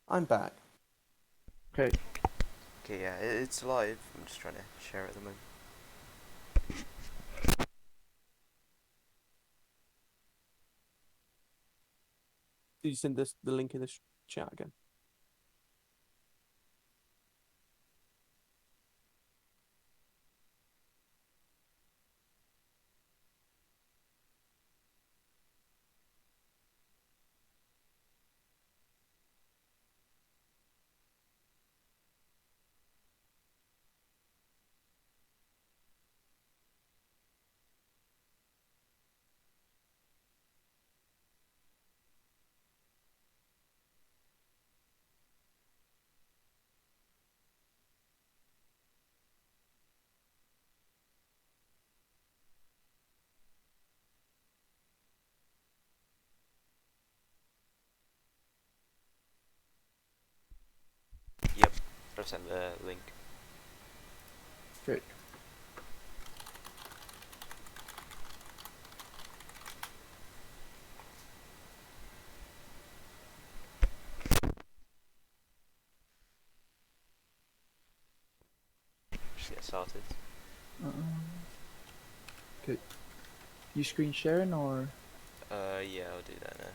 I'm back. Okay. Okay, yeah, it's live. I'm just trying to share it at the moment. Did you send the link in the chat again? Yep, I'll send the link. Good. Just get started. Good. You screen sharing or? Yeah, I'll do that now.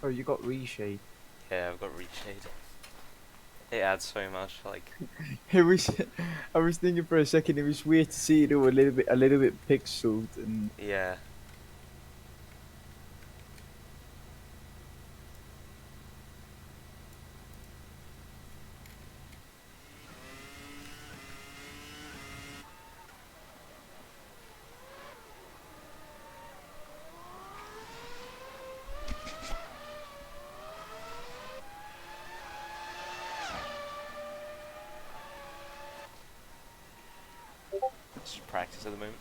Oh, you got reshade. Yeah, I've got reshade. It adds so much, like, It was. I was thinking for a second. It was weird to see it all a little bit pixeled, and yeah. It's just practice at the moment.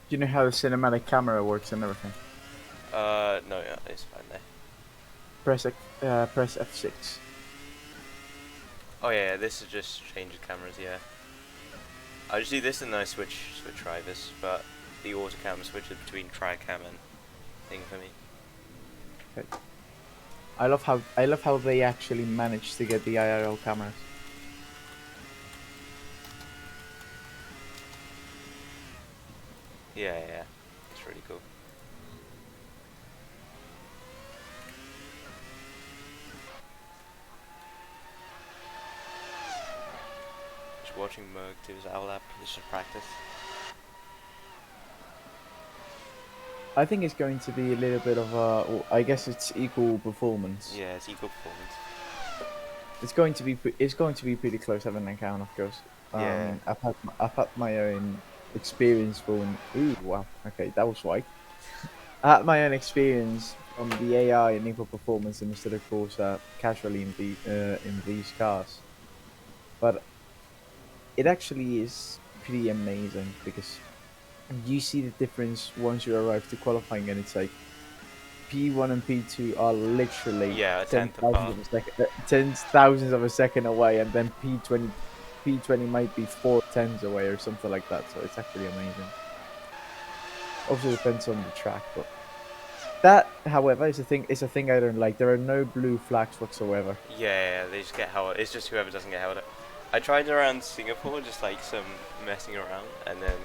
you know how the cinematic camera works and everything. No, yeah, it's fine there. Press F6. Oh yeah, this is just change the cameras, yeah. I just do this and then I switch drivers, but the auto cam switches between tri-cam and thing for me. Okay. I love how they actually managed to get the IRL cameras. Yeah, yeah, it's really cool. Just watching Merg do his owl app, it's just practice. I think it's going to be a little bit of a. I guess it's equal performance. Yeah, it's equal performance. It's going to be pretty close having an account, of course. Yeah. I've had my own experience from. Ooh, wow. Okay, that was right. I had my own experience from the AI and equal performance, and instead of course casually in these cars. But it actually is pretty amazing because you see the difference once you arrive to qualifying, and it's like P1 and P2 are literally Yeah, a ten tenth thousandths apart. of a second, ten thousandths of a second away, and then P20 might be 4 tenths away or something like that. So it's actually amazing. Also depends on the track, but that, however, is a thing I don't like. There are no blue flags whatsoever. Yeah, they just get held. It's just whoever doesn't get held up. I tried around Singapore, just like some messing around, and then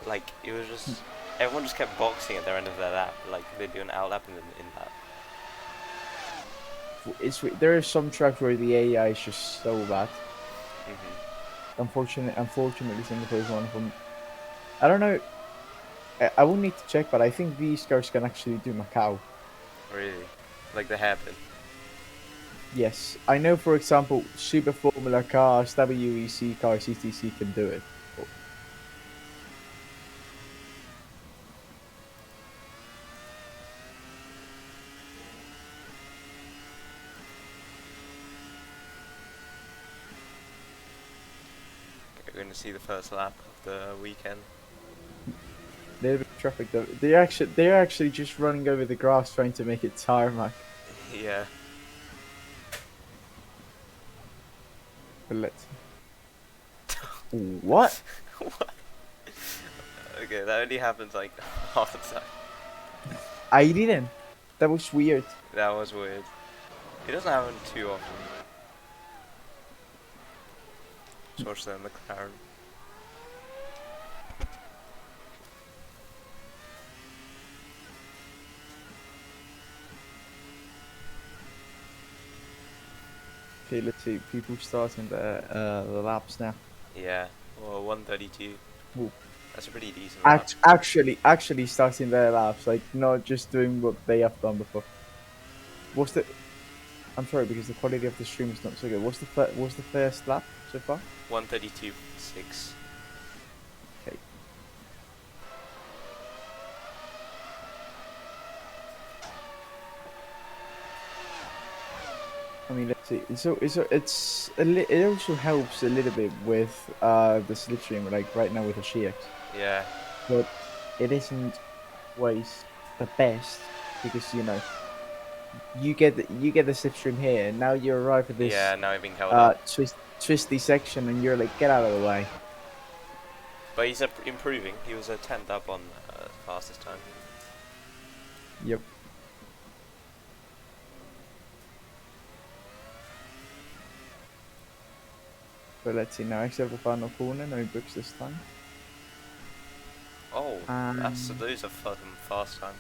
like it was just everyone just kept boxing at their end of their lap. Like they do an out lap and then in lap. There are some tracks where the AI is just so bad. Mhm. Unfortunately, Singapore is one of them. I don't know. I will need to check, but I think these cars can actually do Macau. Really, like the hairpin. Yes, I know. For example, Super Formula cars, WEC cars, ETC can do it. Oh, We're gonna see the first lap of the weekend. little bit of traffic though. They're actually just running over the grass trying to make it tarmac. Yeah, But let's. What? What? Okay, that only happens like half the time. I didn't. That was weird. That was weird. It doesn't happen too often. Especially in McLaren. Okay, let's see. People starting the laps now. Yeah. Well, 132. Ooh. That's a pretty decent lap. Actually starting their laps, like not just doing what they have done before. What's the? I'm sorry because the quality of the stream is not so good. What's the first lap so far? 132.6. Okay. I mean, let's see. It also helps a little bit with the slipstream, like right now with the GX, Yeah. but it isn't always the best because you get the slipstream here, and now you arrive at this Yeah, now I've been held up. twisty section, and you're like, get out of the way. But he's improving. He was a 10th up on fastest time. Yep. But let's see now. Except the final corner, no books this time. Oh, those are fucking fast times.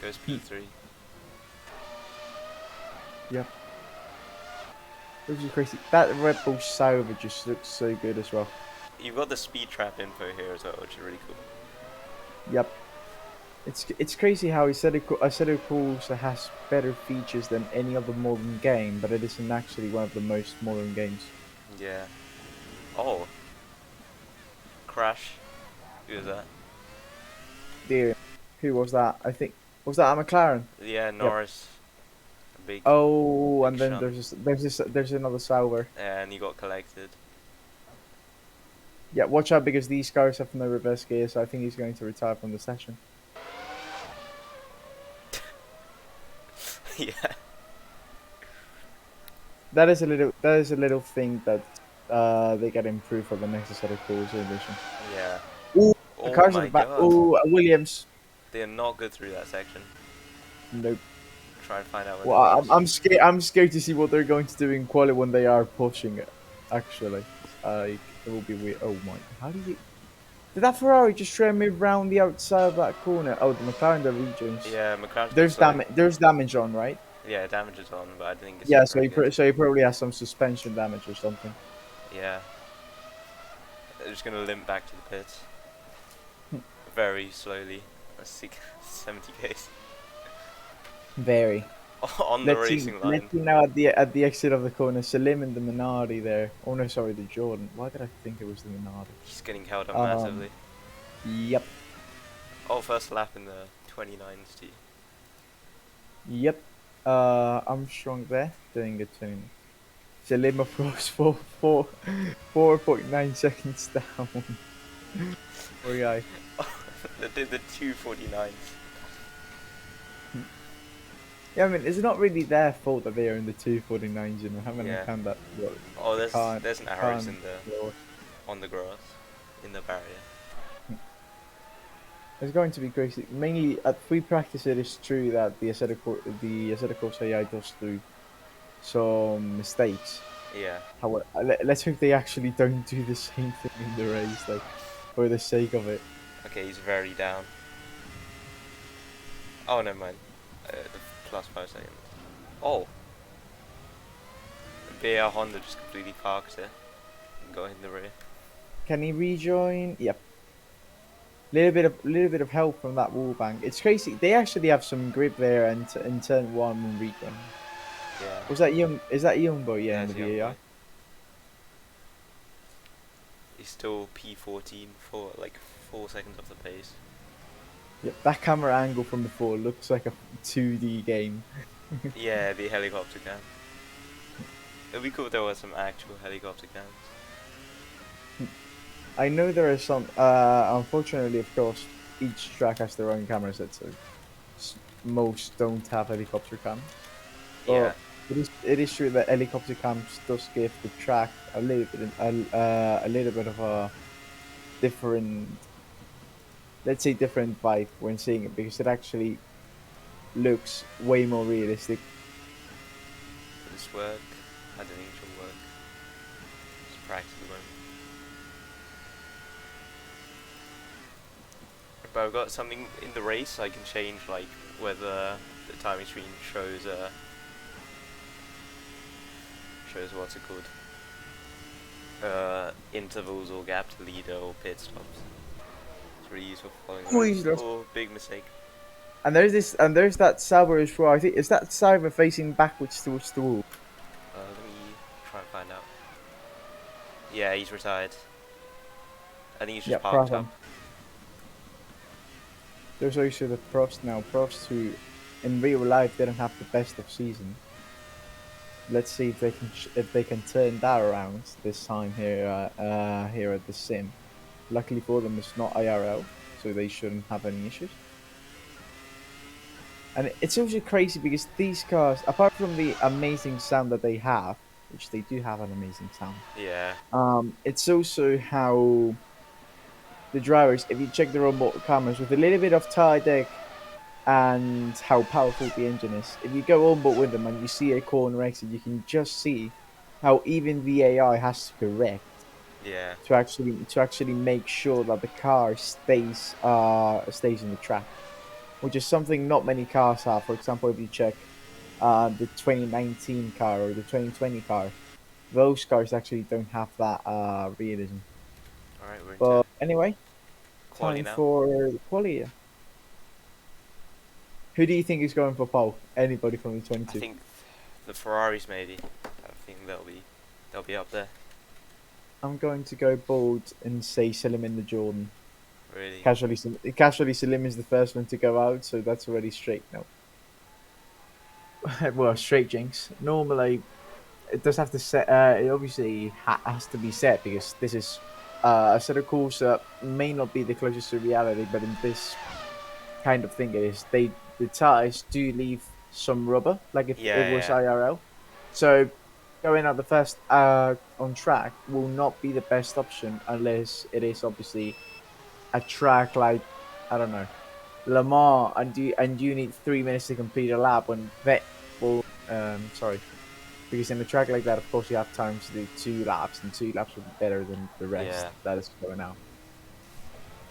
Goes P3. Yep. Which is crazy. That Red Bull Sauber just looks so good as well. You've got the speed trap info here as well, which is really cool. Yep. It's crazy how Assetto Corsa has better features than any other modern game, but it isn't actually one of the most modern games. Yeah. Oh. Crash. Who was that? Dear, who was that? I think was that a McLaren? Yeah, Norris. A big. Oh, big and then shunt. there's another Sauber. And he got collected. Yeah, watch out because these cars have no reverse gear, so I think he's going to retire from the session. Yeah. That is a little thing that they got improved for the next set of Corsa edition. Yeah. Ooh, Oh the cars my at the back. god. Ooh, a Williams. They're not good through that section. Nope. Try and find out what Well, it is. I'm scared. I'm scared to see what they're going to do in quali when they are pushing it. Actually, it will be weird. Oh my! How do you? Did that Ferrari just try and move around the outside of that corner? Oh, the McLaren, the regions. Yeah, McLaren's There's slow. damage. There's damage on, right? Yeah, damage is on, but I think it's Yeah, not so very good. so he probably has some suspension damage or something. Yeah. They're just gonna limp back to the pits. Very slowly. 70 k's. Very. On the racing line. Let's see now at the exit of the corner. Salim and the Minardi there. Oh no, sorry, the Jordan. Why did I think it was the Minardi? He's getting held up massively. Yep. Oh, first lap in the 29s. Yep. Armstrong there doing a tune. Salim of course 4.9 seconds down. Poor guy. They did the 249s. Yeah, I mean, it's not really their fault that they are in the 249s, having Yeah. a can that. Oh, there's an arrows can't- on the grass, in the barrier. It's going to be crazy. Mainly at free practice, it is true that the Assetto Corsa AI does do some mistakes. Yeah. However, let's hope they actually don't do the same thing in the race, like for the sake of it. Okay, he's very down. Oh, never mind. The plus 5 seconds. Oh. BR Honda just completely parked it and got in the rear. Can he rejoin? Yep. Little bit of help from that wall bank. It's crazy. They actually have some grip there and in turn one when recon. Yeah. Was that young? Is that young boy? Yeah, in it's the young VAR. boy. He's still P14 for like 4 seconds off the pace. Yep. That camera angle from before looks like a 2D game. Yeah, the helicopter cam. It'd be cool if there was some actual helicopter cams. I know there are some. Unfortunately, of course, each track has their own camera set, so most don't have helicopter cam. Yeah. it is true that helicopter camps does give the track a little bit of a different, let's say, different vibe when seeing it, because it actually looks way more realistic. Will this work? I don't think it will work. It's practice at the moment. But I've got something in the race I can change, like whether the timing screen shows what's it called? Intervals or gaps, leader or pit stops. It's really useful for following the Oh, race. he's lost. Oh, big mistake. And there's that Sauber as well. I think is that Sauber facing backwards towards the wall. Let me try and find out. Yeah, he's retired. I think he's just Yeah, parked Pratham. up. There's also the Prost now. Prost, who in real life didn't have the best of season. Let's see if they can turn that around this time here at the sim. Luckily for them, it's not IRL, so they shouldn't have any issues. And it's also crazy because these cars, apart from the amazing sound that they have, which they do have an amazing sound, Yeah. it's also how the drivers, if you check the onboard cameras with a little bit of tire deck and how powerful the engine is, if you go on board with them and you see a corner exit, you can just see how even the AI has to correct Yeah. to actually make sure that the car stays in the track, which is something not many cars have. For example, if you check the 2019 car or the 2020 car, those cars actually don't have that realism. Alright, we're into But anyway, quali time now. for the quali. Who do you think is going for pole? Anybody from the I 22? think the Ferraris maybe. I think they'll be up there. I'm going to go bold and say Selim in the Jordan. Really. Casually, Selim is the first one to go out, so that's already straight now. Well, straight jinx. Normally, it does have to set. It obviously has to be set because this is a set of calls that may not be the closest to reality, but in this kind of thing, it is. The tires do leave some rubber, like if it Yeah, was yeah. IRL. So going out the first on track will not be the best option unless it is obviously a track like, I don't know, Le Mans, and you need 3 minutes to complete a lap when Vet will sorry, because in a track like that, of course, you have time to do 2 laps, and 2 laps will be better than the rest Yeah. that is going out.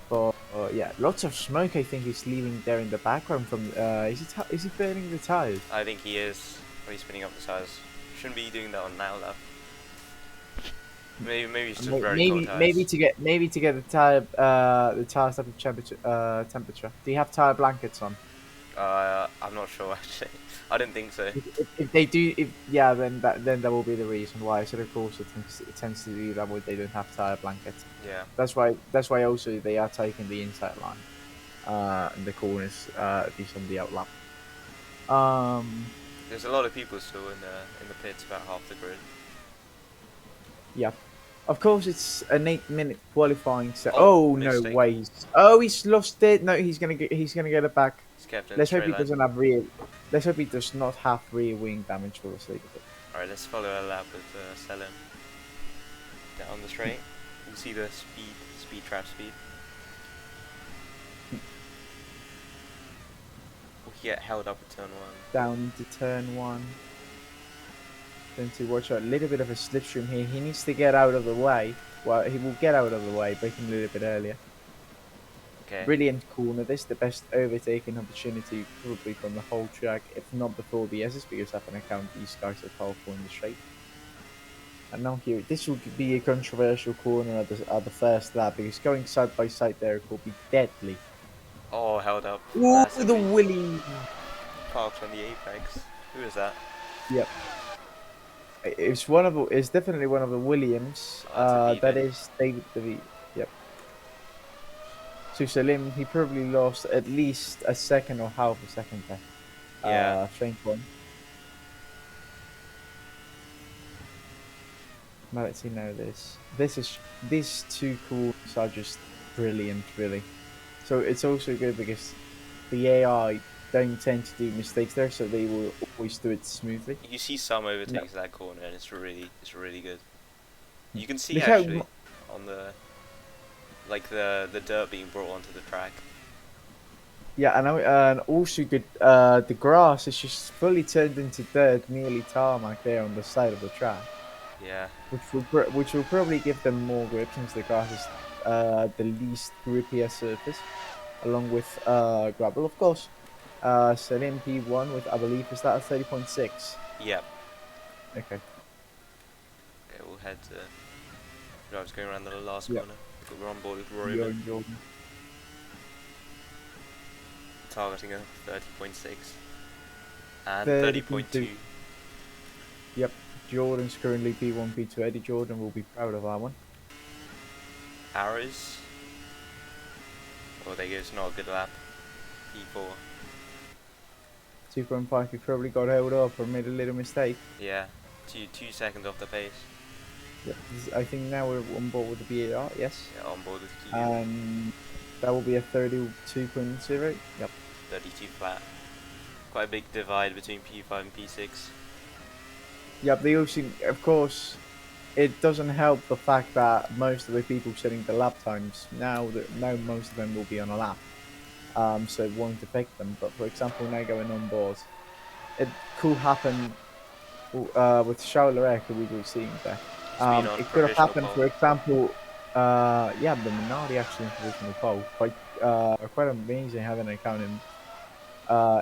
But yeah, lots of smoke. I think is leaving there in the background. From is he burning the tires? I think he is. Or he's spinning up the tires. Shouldn't be doing that on now though. Maybe it's just very cold tires. Maybe to get the tires up to temperature. Do you have tire blankets on? I'm not sure actually. I didn't think so. If they do, if yeah, then that will be the reason why. So of course it tends to do that when they don't have tire blankets. Yeah. That's why also they are taking the inside line, in the corners, at least on the outlap. There's a lot of people still in the pits, about half the grid. Yeah. Of course, it's an 8-minute qualifying set. Oh, Oh no mistake. way! He's lost it. No, he's gonna get it back. He's kept in the Let's hope straight he line. doesn't have rear. Let's hope he does not have rear wing damage for the sake of it. Alright, let's follow a lap with Selim. Down the straight. You can see the speed trap speed. We get held up at turn 1. Down into turn 1. Then to watch out, a little bit of a slipstream here. He needs to get out of the way. Well, he will get out of the way, braking a little bit earlier. Okay. Brilliant corner. This is the best overtaking opportunity probably from the whole track, if not before the S's, because I can account these guys are powerful in the straight. And now here, this will be a controversial corner at the first lap, because going side by side there will be deadly. Oh, held up. Ooh, Massively. the Willy! Parked on the apex. Who is that? Yep. It's definitely one of the Williams. Oh, that's a That Vive. is David DeVee. Yep. So Salim, he probably lost at least a second or half a second there. Yeah. Strange one. Now let's see now this. These two calls are just brilliant, really. So it's also good because the AI don't tend to do mistakes there, so they will always do it smoothly. You see some No. overtakes that corner, and it's really good. You can see Look how actually on the the dirt being brought onto the track. Yeah, and also the grass is just fully turned into dirt, nearly tarmac there on the side of the track, Yeah, which will probably give them more grip since the grass is the least grippier surface, along with gravel, of course. Selim P1 with, I believe, is that a 30.6? yep. Okay. Okay, we'll head to. No, I was going around the last Yep. corner. We're on board with You're Roman, in Jordan. targeting a 30.6 and 30.2. 30.2. Yep. Jordan's currently P1, P2. Eddie Jordan will be proud of that one. Arrows. Oh, there goes not a good lap. P4. 2.5, he probably got held up or made a little mistake. Yeah, 2 seconds off the pace. Yep. I think now we're on board with the BAR, yes. Yeah, on board with Q. And that will be a 32.0. Yep. 32 flat. Quite a big divide between P5 and P6. Yep, they also, of course, it doesn't help the fact that most of the people setting the lap times now most of them will be on a lap. So it won't affect them. But for example, now going on board, it could happen with Charles Leclerc, who we were seeing there. He's been on It could have provisional happened, pole. for example, yeah, the Minardi actually in provisional pole. Quite amazing having an account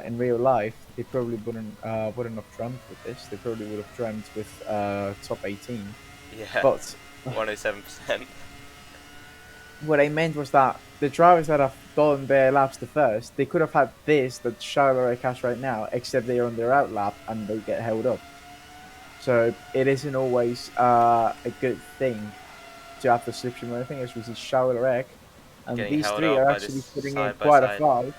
in real life. They probably wouldn't have dreamt with this. They probably would have dreamt with top 18. Yeah, But 107%. what I meant was that the drivers that have done their laps the first, they could have had this that Charles has right now, except they're on their out lap and they get held up. So it isn't always a good thing to have the slipstream or anything, as we see Charles Leclerc, and Getting these held three up are by actually this putting in side by quite a side. fight.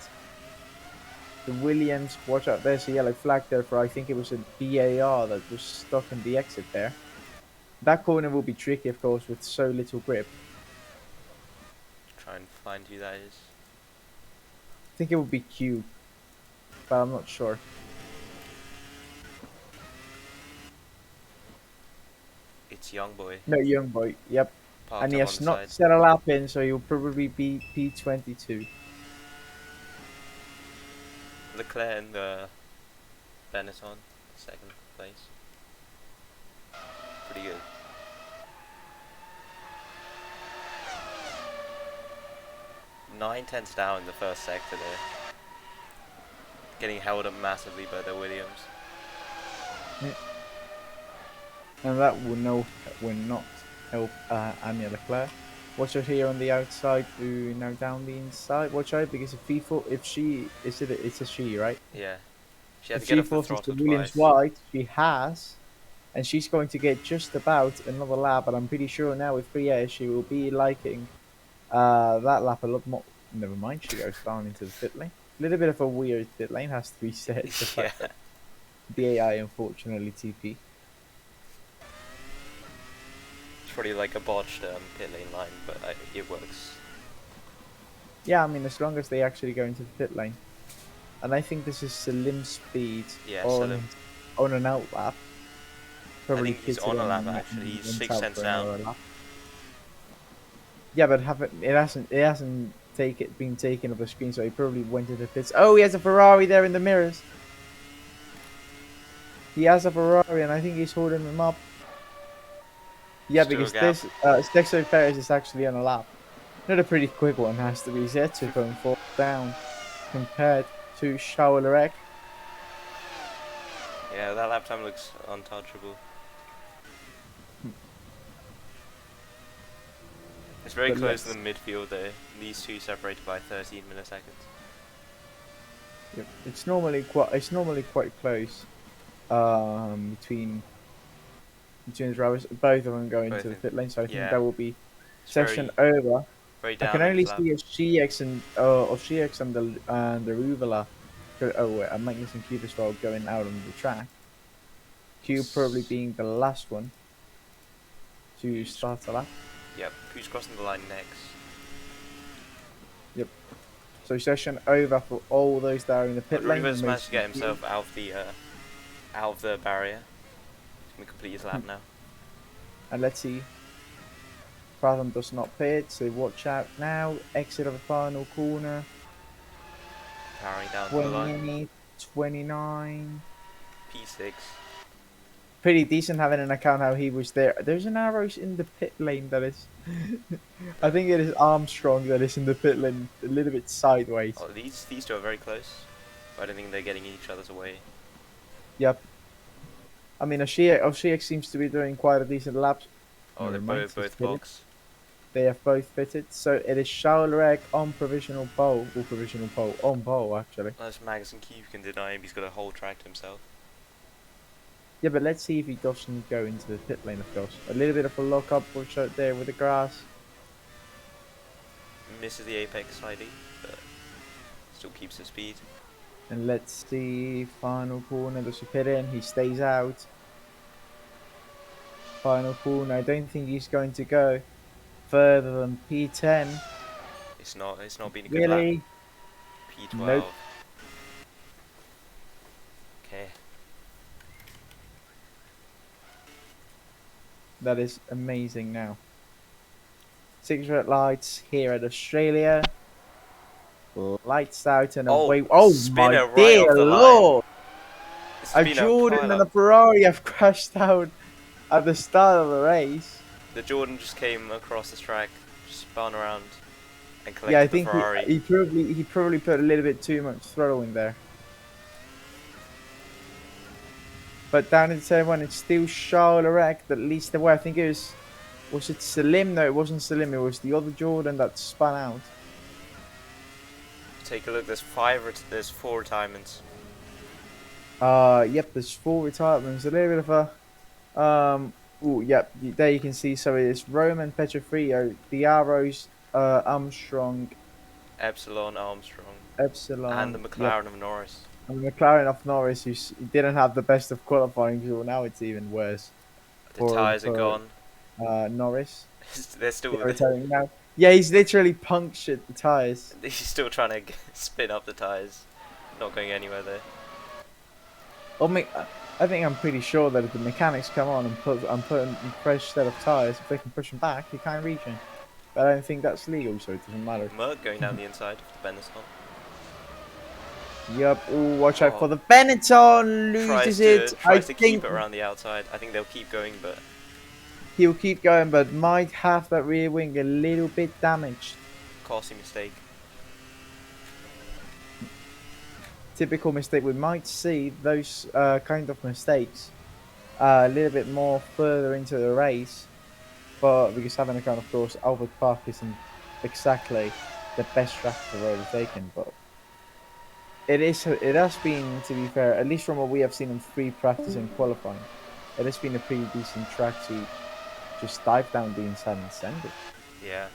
The Williams, watch out, there's a yellow flag there for, I think it was a BAR that was stuck in the exit there. That corner will be tricky, of course, with so little grip. Try and find who that is. I think it would be Q, but I'm not sure. It's Young Boy. No, young boy. Yep. Parked And he up on has the not side. set a lap in, so he'll probably be P22. Leclerc and Benetton, second place. Pretty good. Nine tenths down in the first sector there. Getting held up massively by the Williams. And that will not help Anya Leclerc. Watch out here on the outside to now down the inside. Watch out because if she it's a she, right? Yeah. She had If to get she off the forces the throttle Williams twice. wide, she has, and she's going to get just about another lap. And I'm pretty sure now with free air, she will be liking that lap a lot more. Never mind, she goes down into the pit lane. A little bit of a weird pit lane, has to be said. The Yeah. fact that the AI unfortunately TP. It's probably like a botched pit lane line, but it works. Yeah, I mean, as long as they actually go into the pit lane. And I think this is Salim speed Yeah, on Salim. on an out lap. I think he's pitted on a lap actually. He's went 6 out tenths for down. another lap. Yeah, but it hasn't been taken off the screen, so he probably went into the pits. Oh, he has a Ferrari there in the mirrors. He has a Ferrari, and I think he's holding him up. Yeah, Still a because gap. this Sexo Perez is actually on a lap. Not a pretty quick one, has to be said, 2.4 down compared to Charles Leclerc. Yeah, that lap time looks untouchable. It's very But close to let's- the midfield there. These two separated by 13 milliseconds. Yep. It's normally quite close between the drivers. Both of them go into the Both in- pit lane, so I think yeah. that will be It's session over. very I down can on only this lap. see a GX and the Ruvala. And Magnus and Cube as well going out on the track. Cube probably being the last one to start the lap. Yep, who's crossing the line next? Yep. So session over for all those that are in the pit lane. Rodrigo's and managed to get those- himself out of the barrier. He's gonna complete his lap now. And let's see. Fathom does not pit, so watch out now. Exit of the final corner. Powering down to the line. 20, 29. P6. Pretty decent having an account how he was there. There's an arrows in the pit lane that is. I think it is Armstrong that is in the pit lane a little bit sideways. Oh, these two are very close. But I don't think they're getting each other's away. Yep. I mean, Oshiek seems to be doing quite a decent lap. Oh, they're Never mind, both he's pitted. box. They have both fitted. So it is Charleroi on provisional pole. Or provisional pole. On pole, actually. Unless Magnussen Keith can deny him, he's got a whole track to himself. Yeah, but let's see if he doesn't go into the pit lane, of course. A little bit of a lock-up push out there with the grass. Misses the apex slightly, but still keeps the speed. And let's see, final corner, does he pit in? He stays out. Final corner, I don't think he's going to go further than P10. It's not been a good lap. Really? P12. Nope. Okay. That is amazing now. 6 red lights here at Australia. Lights out and away. Oh spinner my right dear off the line. lord! This A has been Jordan and a pileup. Ferrari have crashed out at the start of the race. The Jordan just came across the track, just spun around, and collected Yeah, I the think Ferrari. he probably put a little bit too much throttle in there. But down in turn one, it's still Charleroi that leads the way. I think it was it Salim? No, it wasn't Salim. It was the other Jordan that spun out. Take a look. There's 4 retirements. Yep. There's 4 retirements. A little bit of a Oh, yep. There you can see. So it is Roman Petrofrio, the arrows, Armstrong, Epsilon, Armstrong, Epsilon, and the McLaren of Norris. and the McLaren of Norris, who didn't have the best of qualifying, so now it's even worse. The tyres are gone. Norris. They're still They're retiring now. Yeah, he's literally punctured the tyres. he's still trying to spin up the tyres. Not going anywhere there. I think I'm pretty sure that if the mechanics come on and put a fresh set of tyres, if they can push him back, he can't reach him. But I don't think that's legal, so it doesn't matter. Merc going down the inside of the Benetton. Yep. Oh, watch out Oh. for the Benetton. Loses it. Tries to think keep it around the outside. I think they'll keep going, but he'll keep going, but might have that rear wing a little bit damaged. costly mistake. Typical mistake. We might see those kind of mistakes a little bit more further into the race, but because having a kind of course, Albert Park isn't exactly the best track for overtaking, but it has been, to be fair, at least from what we have seen in free practice and qualifying, it has been a pretty decent track to just dive down the inside and send it. Yeah.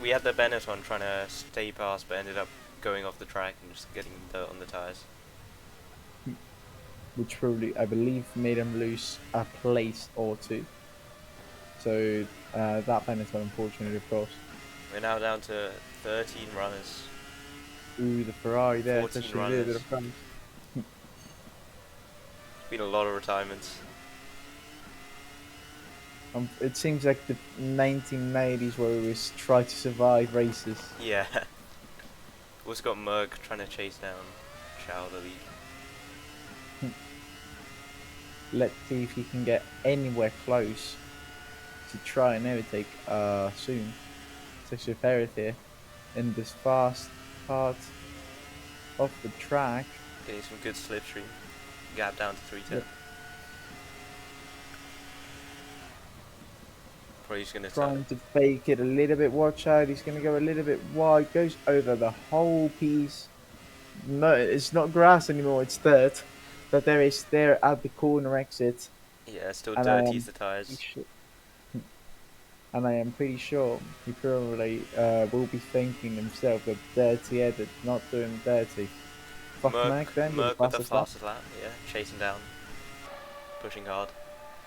We had the Benetton trying to stay past, but ended up going off the track and just getting dirt on the tyres. Which probably, I believe, made him lose a place or 2. So that Benetton, unfortunately, of course. We're now down to 13 runners. Ooh, the Ferrari there, 14 touching a little bit runners. of front. It's been a lot of retirements. It seems like the 1990s where we was try to survive races. Yeah. Also got Merc trying to chase down Chow the lead. Let's see if he can get anywhere close to try and overtake soon. Sergio Perez here in this fast part of the track. Getting some good slipstream. Gap down to 310. Yep. Probably just gonna Trying to fake it a little bit. Watch out, he's going to go a little bit wide. Goes over the whole piece. No, it's not grass anymore, it's dirt. But there is there at the corner exit. yeah, still And dirties the tyres. And I am pretty sure he probably will be thinking himself that dirty Ed not doing dirty. Fuck Mac then, Merc with the fastest lap. fastest lap. Yeah, chasing down. Pushing hard.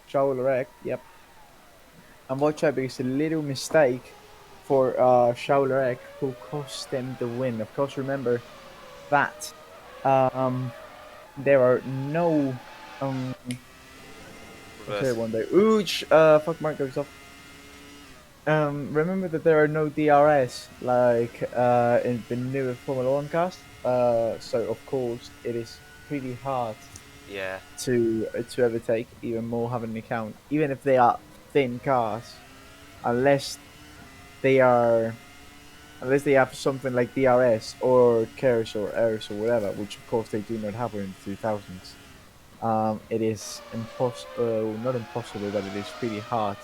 Charleroi, yep. And watch out because a little mistake for Shaolarek, who cost them the win. Of course, remember that there are no I'll tell you Reverse. one day. Ooch, fuck, Mark goes off. Remember that there are no DRS like in the newer Formula One cars. So of course it is pretty hard Yeah. to overtake, even more having an account, even if they are thin cars, unless they are unless they have something like DRS or KERS or ERS or whatever, which of course they do not have in the 2000s. It is impossible, not impossible, but it is pretty hard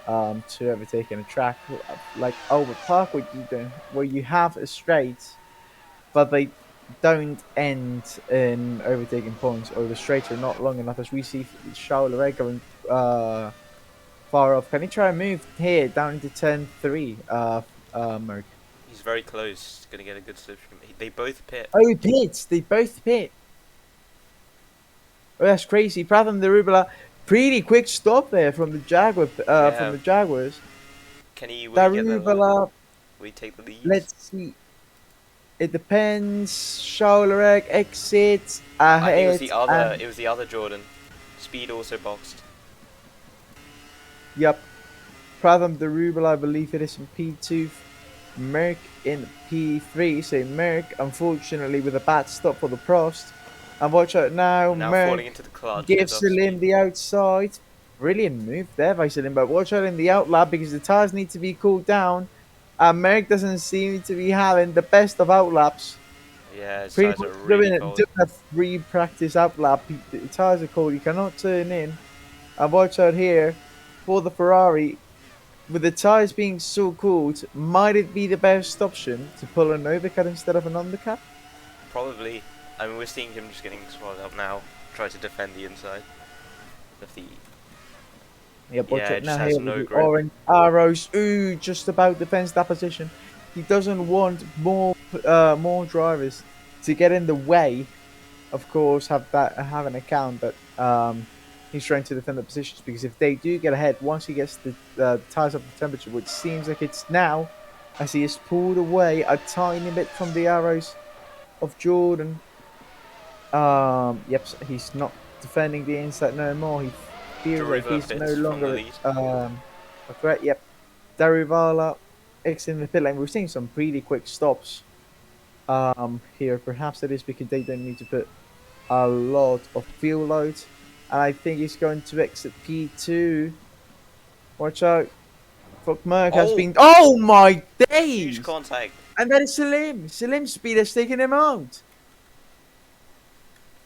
to overtake in a track like Albert Park, where you have a straight, but they don't end in overtaking points, or the straights are not long enough, as we see Charles Leclerc going far off. Can he try and move here down into turn 3, Merc? He's very close. Gonna get a good slipstream. They both pit. Oh, he pits! They both pit! Oh, that's crazy. Pratham the Rubala, pretty quick stop there from the from Yeah. the Jaguars. Will he get there? Darubala, Will he take the lead? let's see. It depends. Shaolarek exits I think it was ahead. the other. And, It was the other Jordan. Speed also boxed. yep. Pratham Darubal, I believe it is in P2. Merck in P3. So Merck, unfortunately, with a bad stop for the Prost. And watch out now. Now Merck falling into the clutch. gives Is off Salim speed. the outside. Brilliant move there by Salim. But watch out in the outlap because the tires need to be cooled down. And Merck doesn't seem to be having the best of outlaps. Yeah, his Pretty tires are much really cold. doing a free practice outlap. The tires are cold. You cannot turn in. And watch out here for the Ferrari. With the tires being so cold, might it be the best option to pull an overcut instead of an undercut? Probably. I mean, we're seeing him just getting swallowed up now. Try to defend the inside of the. Yep, watch Yeah, out it now just has here no with the grip. orange arrows. Ooh, just about defends that position. He doesn't want more drivers to get in the way. Of course, have an account that he's trying to defend the positions, because if they do get ahead, once he gets the tires up to temperature, which seems like it's now, as he is pulled away a tiny bit from the arrows of Jordan. Yep, so he's not defending the inside no more. He feels like Deriva he's no pits from the longer lead. a threat. Yep, Darivala exiting the pit lane. We're seeing some pretty quick stops here. Perhaps that is because they don't need to put a lot of fuel load. And I think he's going to exit P2. Watch out. Fuck, Merck has Oh! been. Oh my Huge days! contact. And that is Salim. Salim's speed has taken him out.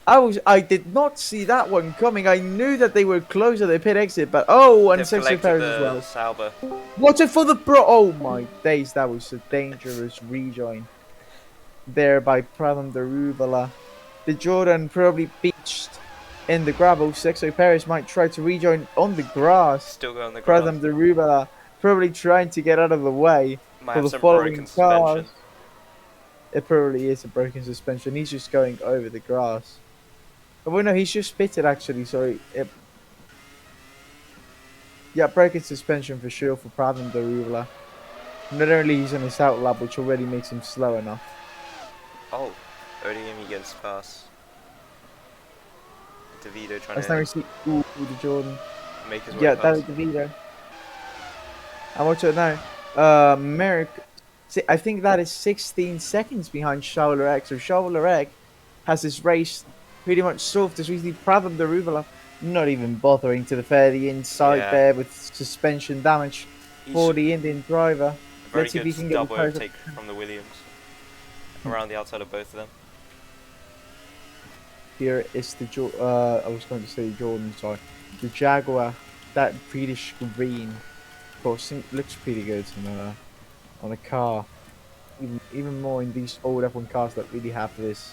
I did not see that one coming. I knew that they were close to the pit exit, but and They've Sexton collected Paris as the well. Sauber. Watch it for the pro. Oh my days, that was a dangerous rejoin there by Pradhan Darubala. The Jordan probably beached in the gravel. Sexo Paris might try to rejoin on the grass. Still going on the ground. Pradhan Darubala probably trying to get out of the way Might for have the some following broken cars. suspension. It probably is a broken suspension. He's just going over the grass. But well, no, he's just pitted actually. Sorry. Yeah, broken suspension for sure for Pradhan Darubala. Not only he's on his outlap, which already makes him slow enough. Oh, ODM gets past. DeVito trying That's now we to see the Jordan. make his way Yeah, that was past. DeVito. And watch it now. Merrick, I think that is 16 seconds behind Shaolarek. So Shaolarek has this race pretty much solved, as we see Pradhan Darubala not even bothering to defend the inside Yeah. there with suspension damage for He's the Indian driver. very Let's see if he good can get the double tires up. overtake from the Williams. Around the outside of both of them. Here is the I was going to say Jordan, sorry. The Jaguar, that British green, of course, looks pretty good on a car. Even more in these old F1 cars that really have this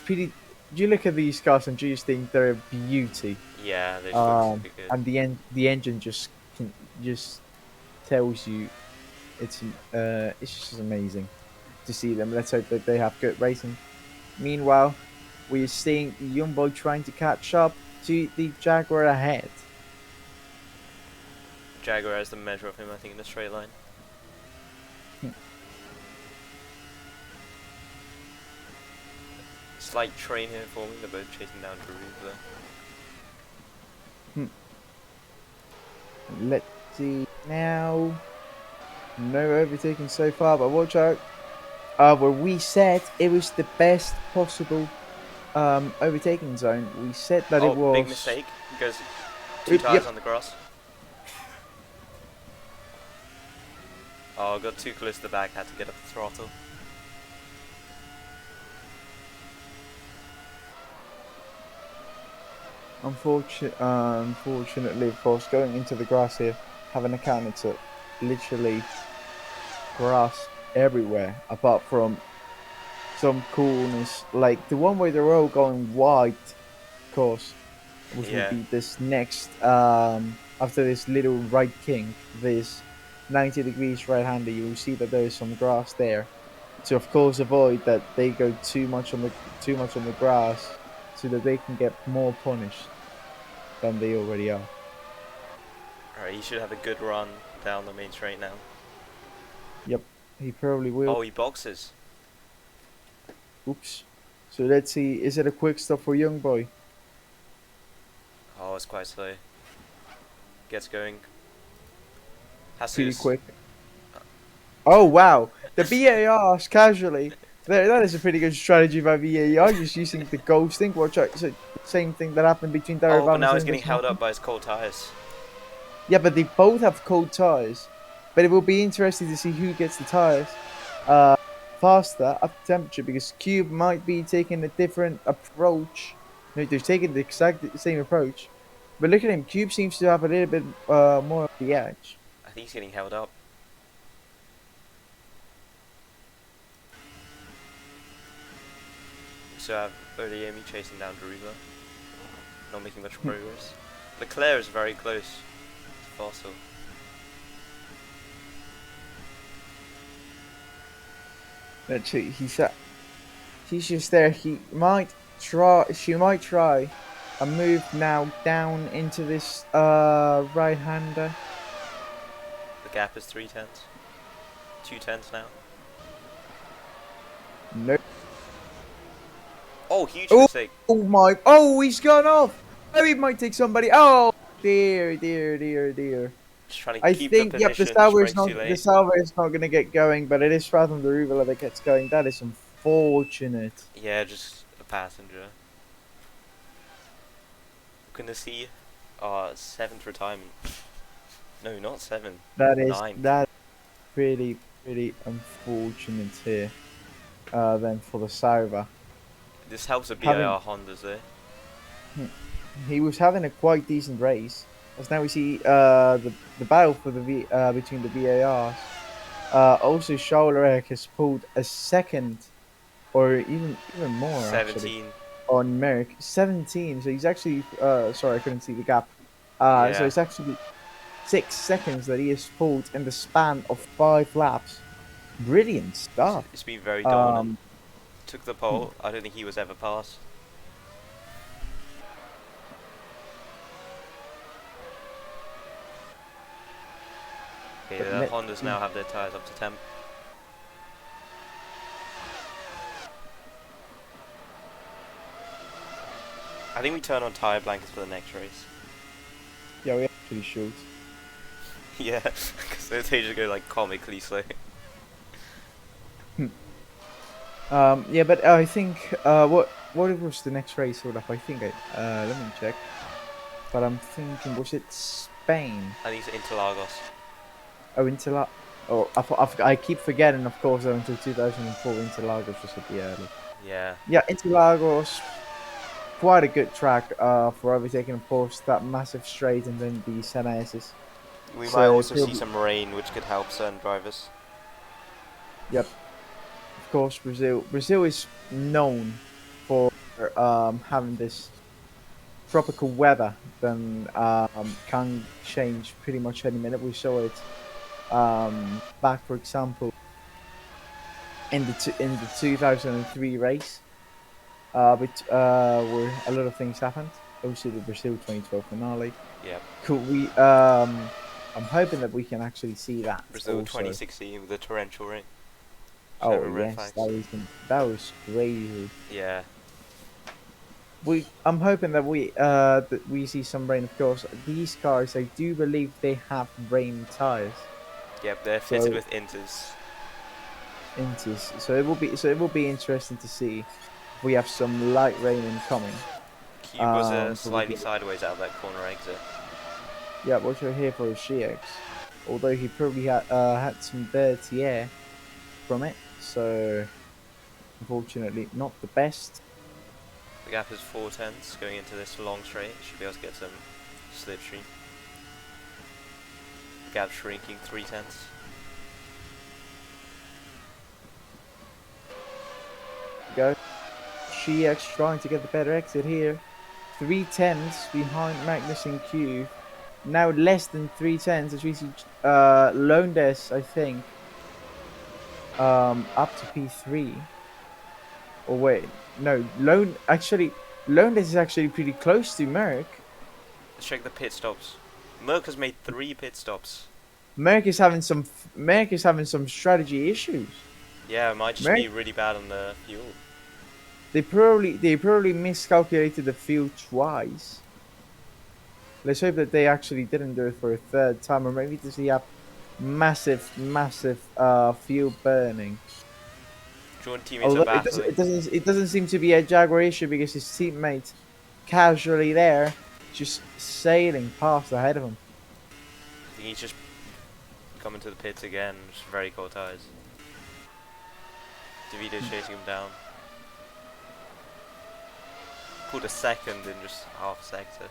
pretty. You look at these cars and you just think they're a beauty. Yeah, they just look super good. And the engine just tells you it's just amazing to see them. Let's hope that they have good racing. Meanwhile, we're seeing Jumbo trying to catch up to the Jaguar ahead. Jaguar is the measure of him, I think, in a straight line. Slight train here for me. They're both chasing down Drew there. Let's see now. No overtaking so far, but watch out. Where we said it was the best possible overtaking zone. We said that it was. Big mistake. He goes two tires on the grass. Oh, got too close to the back. Had to get up the throttle. Unfortunately, of course, going into the grass here, having accounted to literally grass everywhere, apart from some corners, like the one where they're all going wide, of course, which would be this next, after this little right kink, this 90 degrees right-hander, you will see that there is some grass there. To of course avoid that they go too much on the grass, so that they can get more punished than they already are. Alright, he should have a good run down the main straight now. Yep, he probably will. Oh, he boxes. Oops. So let's see, is it a quick stop for Young Boy? Oh, it's quite slow. Gets going. Has Pretty to quick. Oh wow, the BARs casually. That is a pretty good strategy by VAR, just using the ghosting. Watch out, so same thing that happened between Darryl. Oh, but now he's getting held up by his cold tires. Yeah, but they both have cold tires. But it will be interesting to see who gets the tires faster up to temperature, because Cube might be taking a different approach. No, they're taking the exact same approach. But look at him, Cube seems to have a little bit more of the edge. I think he's getting held up. So I have Odeyemi chasing down Daruba. Not making much progress. Leclerc is very close to Fossil. Let's see, he's just there. She might try a move now down into this right-hander. The gap is 3/10. 2/10 now. Nope. Oh, huge mistake. Oh my! Oh, he's gone off. Oh, he might take somebody. Oh, dear. Just trying to I keep think the yep, position. the Salver is not gonna get going, but it is Fathom the Ruvela that gets going. That is unfortunate. Yeah, just a passenger. Gonna see 7th retirement. No, not 7. That is 9th. pretty unfortunate here. Then for the Salver. This helps the BIR Hondas there. He was having a quite decent race. As now we see the battle for the between the VARs. Also, Charles Leclerc has pulled a second, or even more 17. actually, on Merrick. 17. So he's actually sorry, I couldn't see the gap. Yeah. So it's actually 6 seconds that he has pulled in the span of 5 laps. Brilliant stuff. It's been very dominant. Took the pole. I don't think he was ever passed. Okay, the Hondas now have their tyres up to temp. I think we turn on tyre blankets for the next race. Yeah, we actually should. Yeah, because they just go like comically slow. Yeah, but I think what was the next race sort of? I think let me check. But I'm thinking, was it Spain? I think it's Interlagos. Oh, Interlagos. Oh, I keep forgetting, of course, that until 2004 Interlagos was a bit early. Yeah. Yeah, Interlagos, quite a good track for overtaking, of course, that massive straight and then the Senna S's. We might also see some rain, which could help certain drivers. Yep. Of course, Brazil is known for having this tropical weather that can change pretty much any minute. We saw it back, for example, in the 2003 race, where a lot of things happened. Also, the Brazil 2012 finale. Yeah. Could we I'm hoping that we can actually see that Brazil also. 2016 with the torrential rain. Oh Several red yes, flags. that was crazy. Yeah. I'm hoping that we see some rain. Of course, these cars, I do believe they have rain tires. Yep, they're fitted So with inters. so it will be interesting to see if we have some light rain incoming. Cube was slightly Probably, sideways out of that corner exit. yeah, watch out here for a GX. Although he probably had some dirty air from it, so unfortunately not the best. The gap is 4 tenths going into this long straight. Should be able to get some slipstream. Gap shrinking 3 tenths. Go. GX trying to get the better exit here. 3 tenths behind Magnus and Q. Now less than 3 tenths as we see Lowndes, I think, up to P3. Or wait, no, Lowndes is actually pretty close to Merck. Let's check the pit stops. Merck has made 3 pit stops. Merck is having some strategy issues. Yeah, it might just be really bad on the fuel. They probably miscalculated the fuel twice. Let's hope that they actually didn't do it for a third time, or maybe does he have massive fuel burning. Joint teammates are Although battling. it doesn't seem to be a Jaguar issue because his teammate casually there, just sailing past ahead of him. I think he's just coming to the pits again. Just very cold tires. DeVito's chasing him down. Pulled a second in just half a sector.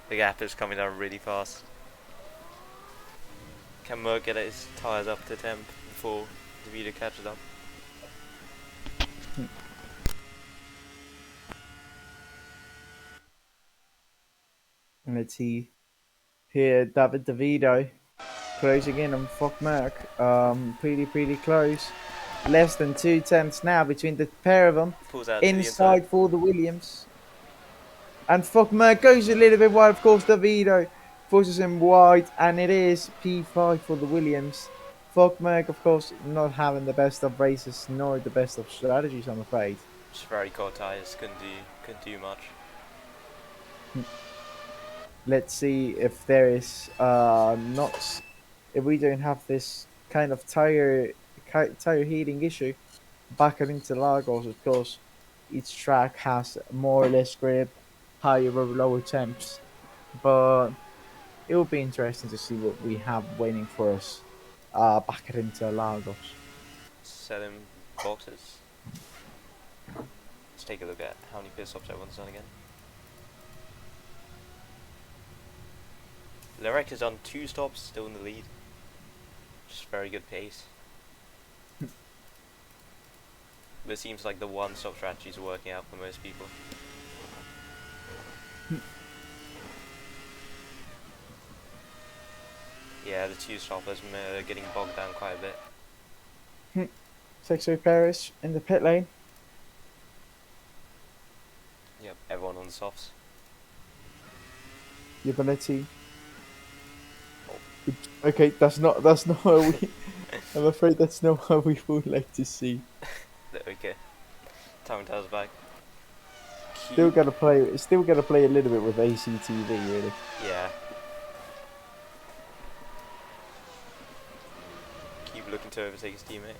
The gap is coming down really fast. Can Merck get his tyres up to temp before DeVito catches up? And let's see here, David DeVito closing in on Fuck Merck. Pretty close. Less than 2 tenths now between the pair of them. Pulls out to the inside. Inside for the Williams. And Fuck Merck goes a little bit wide. Of course, DeVito forces him wide, and it is P5 for the Williams. Fuck Merck, of course, not having the best of races nor the best of strategies, I'm afraid. Just very cold tyres. Couldn't do much. Let's see if there is not, if we don't have this kind of tire heating issue back into Lagos. Of course, each track has more or less grip, higher or lower temps, but it will be interesting to see what we have waiting for us back at Interlagos. Selling boxes. Let's take a look at how many pit stops everyone's done again. Lorek has done 2 stops, still in the lead. Just very good pace. But it seems like the one stop strategy is working out for most people. Yeah, the 2 stoppers are getting bogged down quite a bit. Sexo Paris in the pit lane. Yep, everyone on the softs. Ability. Okay, that's not how we. I'm afraid that's not how we would like to see. Okay. Time tells back. Still gotta play a little bit with ACTV, really. Yeah. Keep looking to overtake his teammate.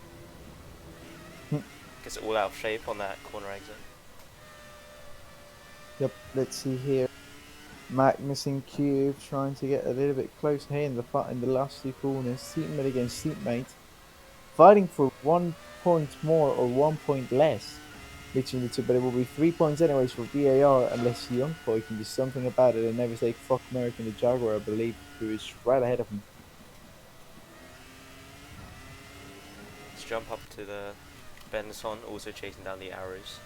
Gets all out of shape on that corner exit. Yep, let's see here. Magnus and Cube trying to get a little bit closer here in the last 2 corners. Teammate against teammate. Fighting for 1 point more or 1 point less between the two, but it will be 3 points anyways for VAR unless Young Boy can do something about it and never take Fuck American the Jaguar, I believe, who is right ahead of him. Let's jump up to the Benson, also chasing down the arrows.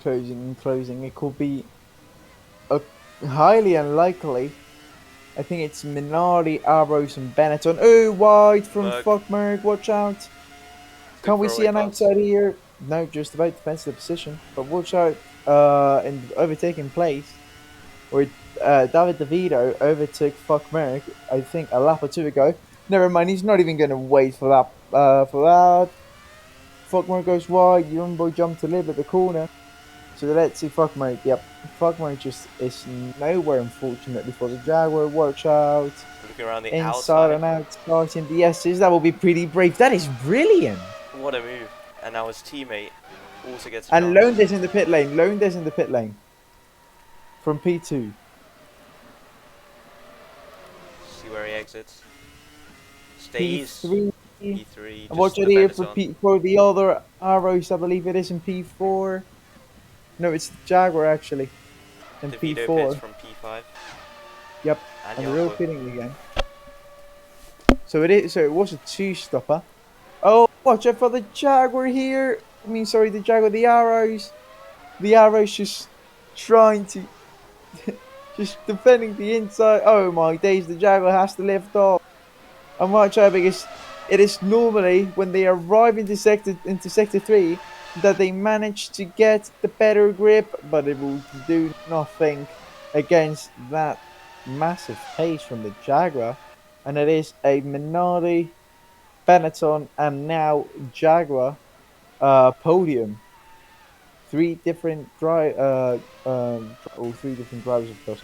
Closing. It could be highly unlikely I think it's Minardi, Arrows, and Benetton. Oh, wide from Merc. Fuckmerg. Watch out. Took Can't we see throwaway an pass. outside here? No, just about defensive position. But watch out in the overtaking place where David DeVito overtook Fuckmerg, I think, a lap or two ago. Never mind, he's not even going to wait for that. Fuckmerg goes wide. Young boy jumped a little bit the corner. So let's see Fuckmerg. Yep, Fuckmerg just is nowhere, unfortunately, for the Jaguar. Watch out. Looking around the Inside outside. and out, starting the S's. That will be pretty brave. That is brilliant. What a move. And now his teammate also gets a And chance. Lowndes in the pit lane. Lowndes in the pit lane. From P2. See where he exits. Stays. P3. P3. And watch Just it the here for, Benetton. for the other arrows. I believe it is in P4. No, it's the Jaguar actually. In DeVito P4. pits from P5. Yep. And And the Young real Boy. pitting again. So it is. So it was a two-stopper. Oh, watch out for the Jaguar here. I mean, sorry, the Jaguar. The arrows. The arrows just trying to, just defending the inside. Oh my days! The Jaguar has to lift off. And watch out because it is normally when they arrive into sector 3 that they manage to get the better grip, but it will do nothing against that massive pace from the Jaguar. And it is a Minardi, Benetton, and now Jaguar podium. Three different three different drivers, of course.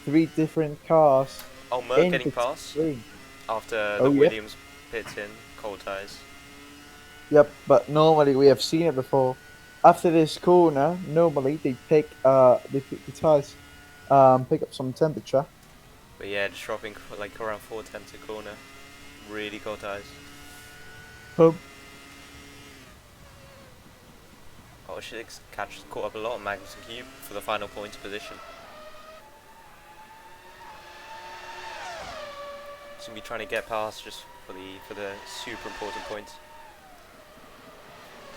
Three different cars Oh, Merc in getting the past three. after Oh the yeah. Williams pits in. Cold ties. Yep, but normally we have seen it before. After this corner, normally they pick the tires, pick up some temperature. But yeah, just dropping like around 410 to corner. Really cold ties. Um, Oh, shit, catch caught up a lot on Magnus and Cube for the final points position. He's gonna be trying to get past just for the super important points.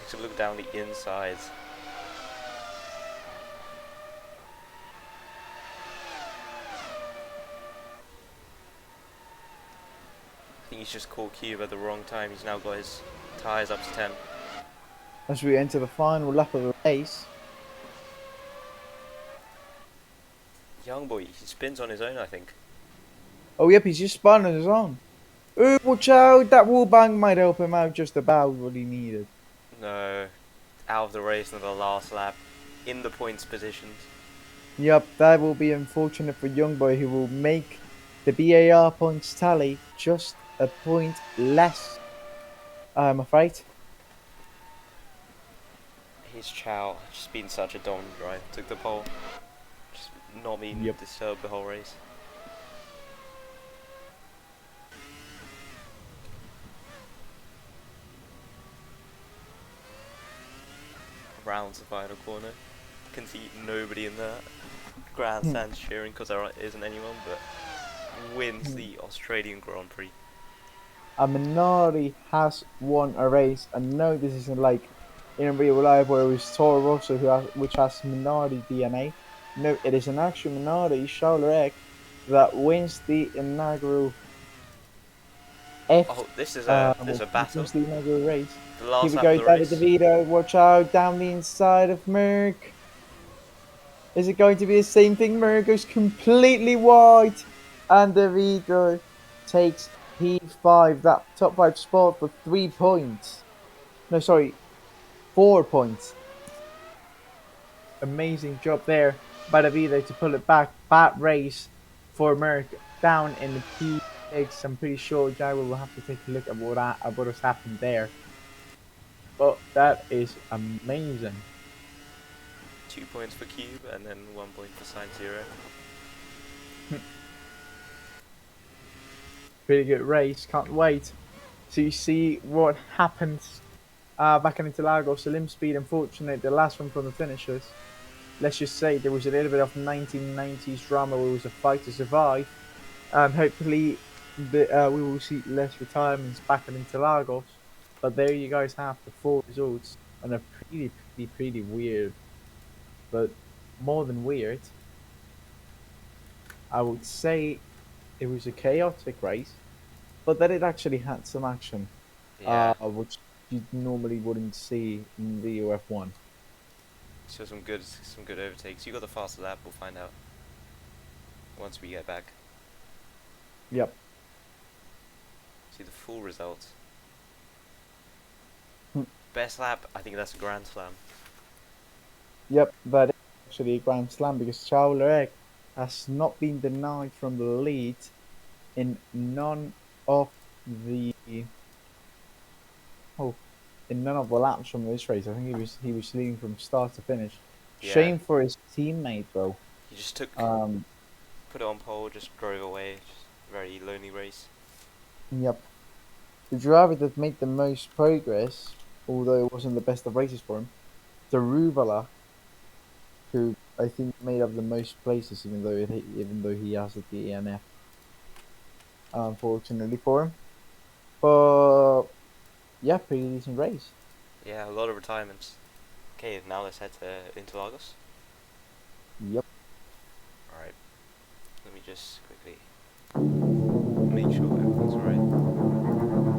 So look down the insides. I think he's just caught Cube at the wrong time. He's now got his tyres up to 10. as we enter the final lap of the race. Young boy, he spins on his own, I think. Oh yep, he's just spun on his own. Oh, watch out! That wall bang might help him out just about what he needed. No, out of the race in the last lap, in the points positions. Yep, that will be unfortunate for Youngboy, who will make the BAR points tally just a point less, I'm afraid. His Chow just been such a dominant drive. Took the pole, just not being Yep. disturbed the whole race. Rounds the final corner. Can see nobody in the grandstands cheering because there isn't anyone, but wins the Australian Grand Prix. A minority has won a race, and no, this isn't like in real life where it was Toro Rosso which has minority DNA. No, it is an actual minority, Charles Leclerc, that wins the inaugural F. Oh, this is a battle. Wins the inaugural race. The Here last we lap go, of the David race. DeVito, watch out, down the inside of Merck. Is it going to be the same thing? Merck goes completely wide, and DeVito takes P5, that top 5 spot for 3 points. No, sorry, 4 points. Amazing job there by DeVito to pull it back. Bad race for Merck down in the P6. I'm pretty sure Jaguar will have to take a look at what has happened there. But that is amazing. 2 points for Cube and then 1 point for Sign Zero. Pretty good race. Can't wait to see what happens back in Interlagos. The limb speed, unfortunate, the last one from the finishers. Let's just say there was a little bit of 1990s drama where it was a fight to survive. And hopefully we will see less retirements back in Interlagos. But there you guys have the 4 results, and a pretty weird, but more than weird, I would say, it was a chaotic race, but then it actually had some action, Yeah. which you normally wouldn't see in the UF1. So some good overtakes. You got the fastest lap. We'll find out once we get back. Yep. See the full results. Hmm. Best lap. I think that's a Grand Slam. Yep, that is actually a grand slam because Charles Leclerc has not been denied from the lead in none of the oh in none of the laps from this race. I think he was leading from start to finish. Yeah. Shame for his teammate though. He just took Um, put it on pole. Just drove away. Just very lonely race. yep. The driver that made the most progress, although it wasn't the best of races for him, Daruvala, who I think made up the most places, even though he has a DNF, unfortunately for him. But yeah, pretty decent race. Yeah, a lot of retirements. Okay, now let's head to Interlagos. Yep. Alright. Let me just quickly make sure everything's alright.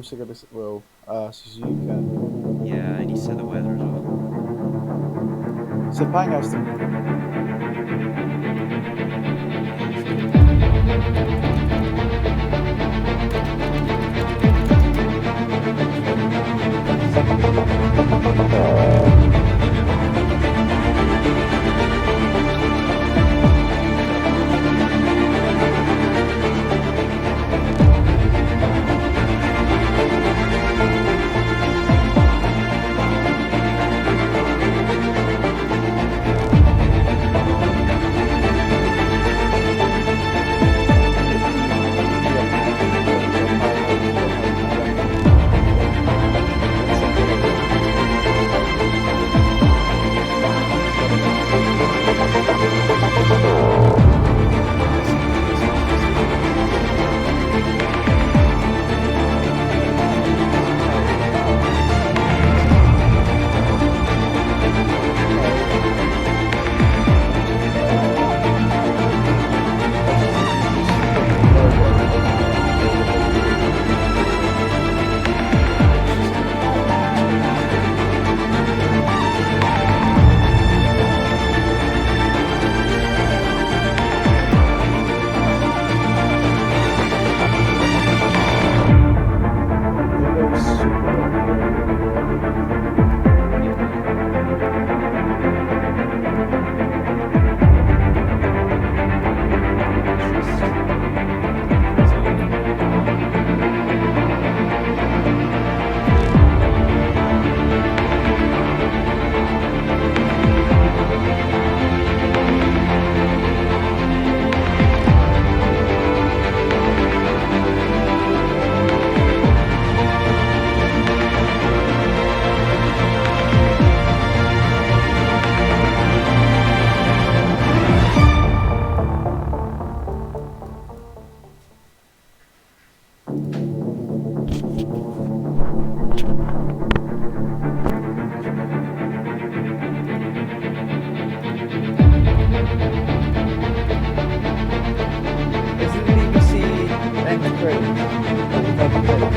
also got this. Well, Suzuka. Yeah, I need to set the weather as well. So playing us to Is it the BBC end credits? Or without the credits?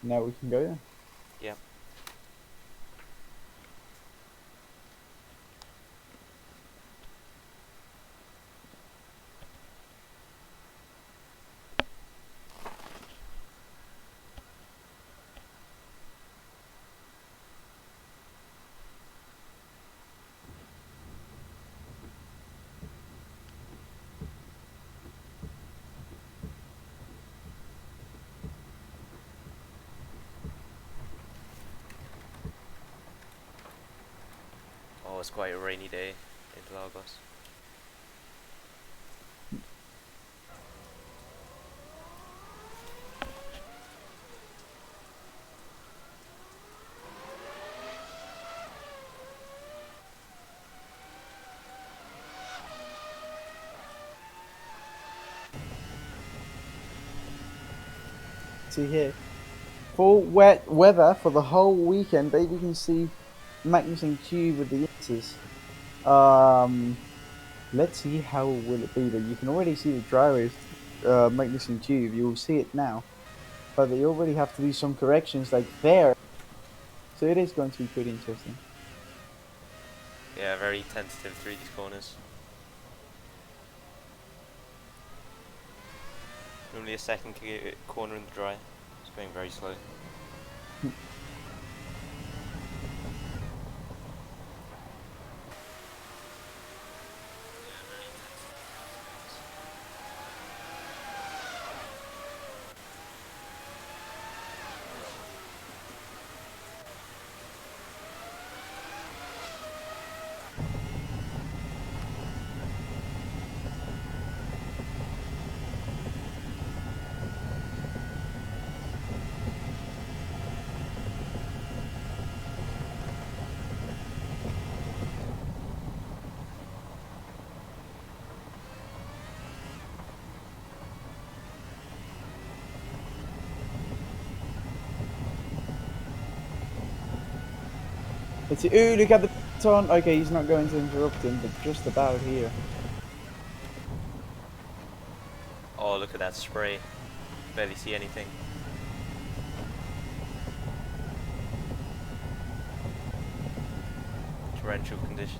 Now we can go, yeah. Yeah. Oh, it's quite a rainy day in Lagos. See here. Full wet weather for the whole weekend, baby. You can see Magnussen Tube with the Inters. Let's see how will it be. But you can already see the drivers, Magnussen Tube. You will see it now. but they already have to do some corrections like there. So it is going to be pretty interesting. Yeah, very tentative through these corners. Normally a second corner in the dry. It's going very slow. Let's see. Ooh, look at the ton. Okay, he's not going to interrupt him, but just about here. Oh, look at that spray. Barely see anything. Torrential conditions.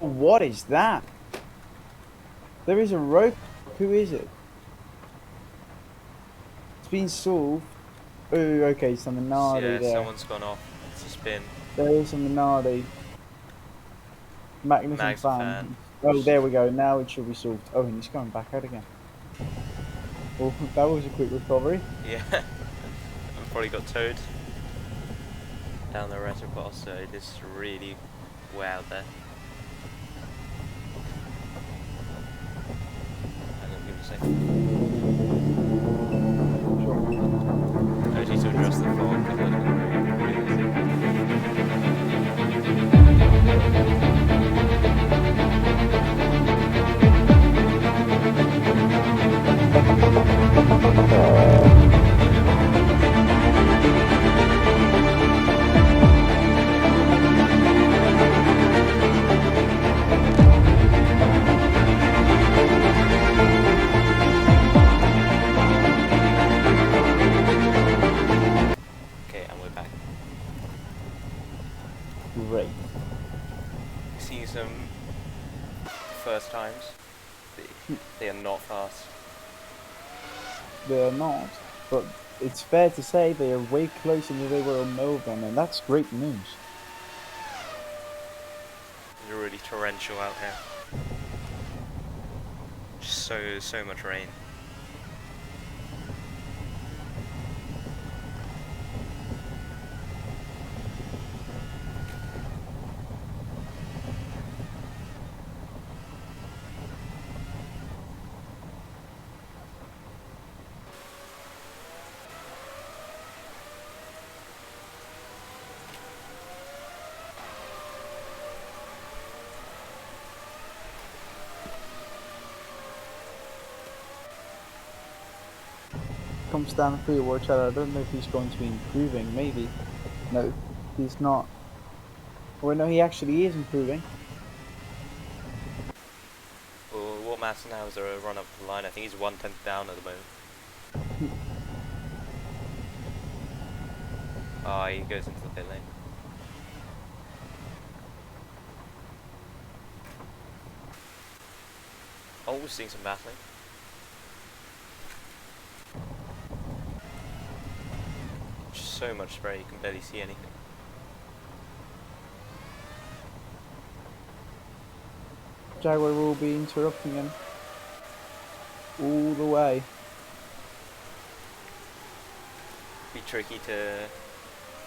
What is that? There is a rope. Who is it? It's been solved. Oh, okay, so Minardi Yeah, there. someone's gone off. It's a spin. There is a Minardi. Magnus and Mags and Fan. Fan. Oh, there we go. Now it should be solved. Oh, and he's going back out again. Oh, that was a quick recovery. Yeah. I've probably got towed down the reservoir, so it is really way out there. Hang on, give me a second. I just need to adjust the fog because I don't know where it is. Okay, and we're back. Great. Seeing some first times. They are not fast. They're not, but it's fair to say they are way closer than they were on Melbourne, and that's great news. It's really torrential out here. So much rain. Comes down the free watch out. I don't know if he's going to be improving. Maybe. No, he's not. Well, no, he actually is improving. Well, what matters now is a run up the line. I think he's 1/10 down at the moment. Oh, he goes into the pit lane. Oh, we're seeing some battling. Just so much spray, you can barely see anything. Jaguar will be interrupting him all the way. Be tricky to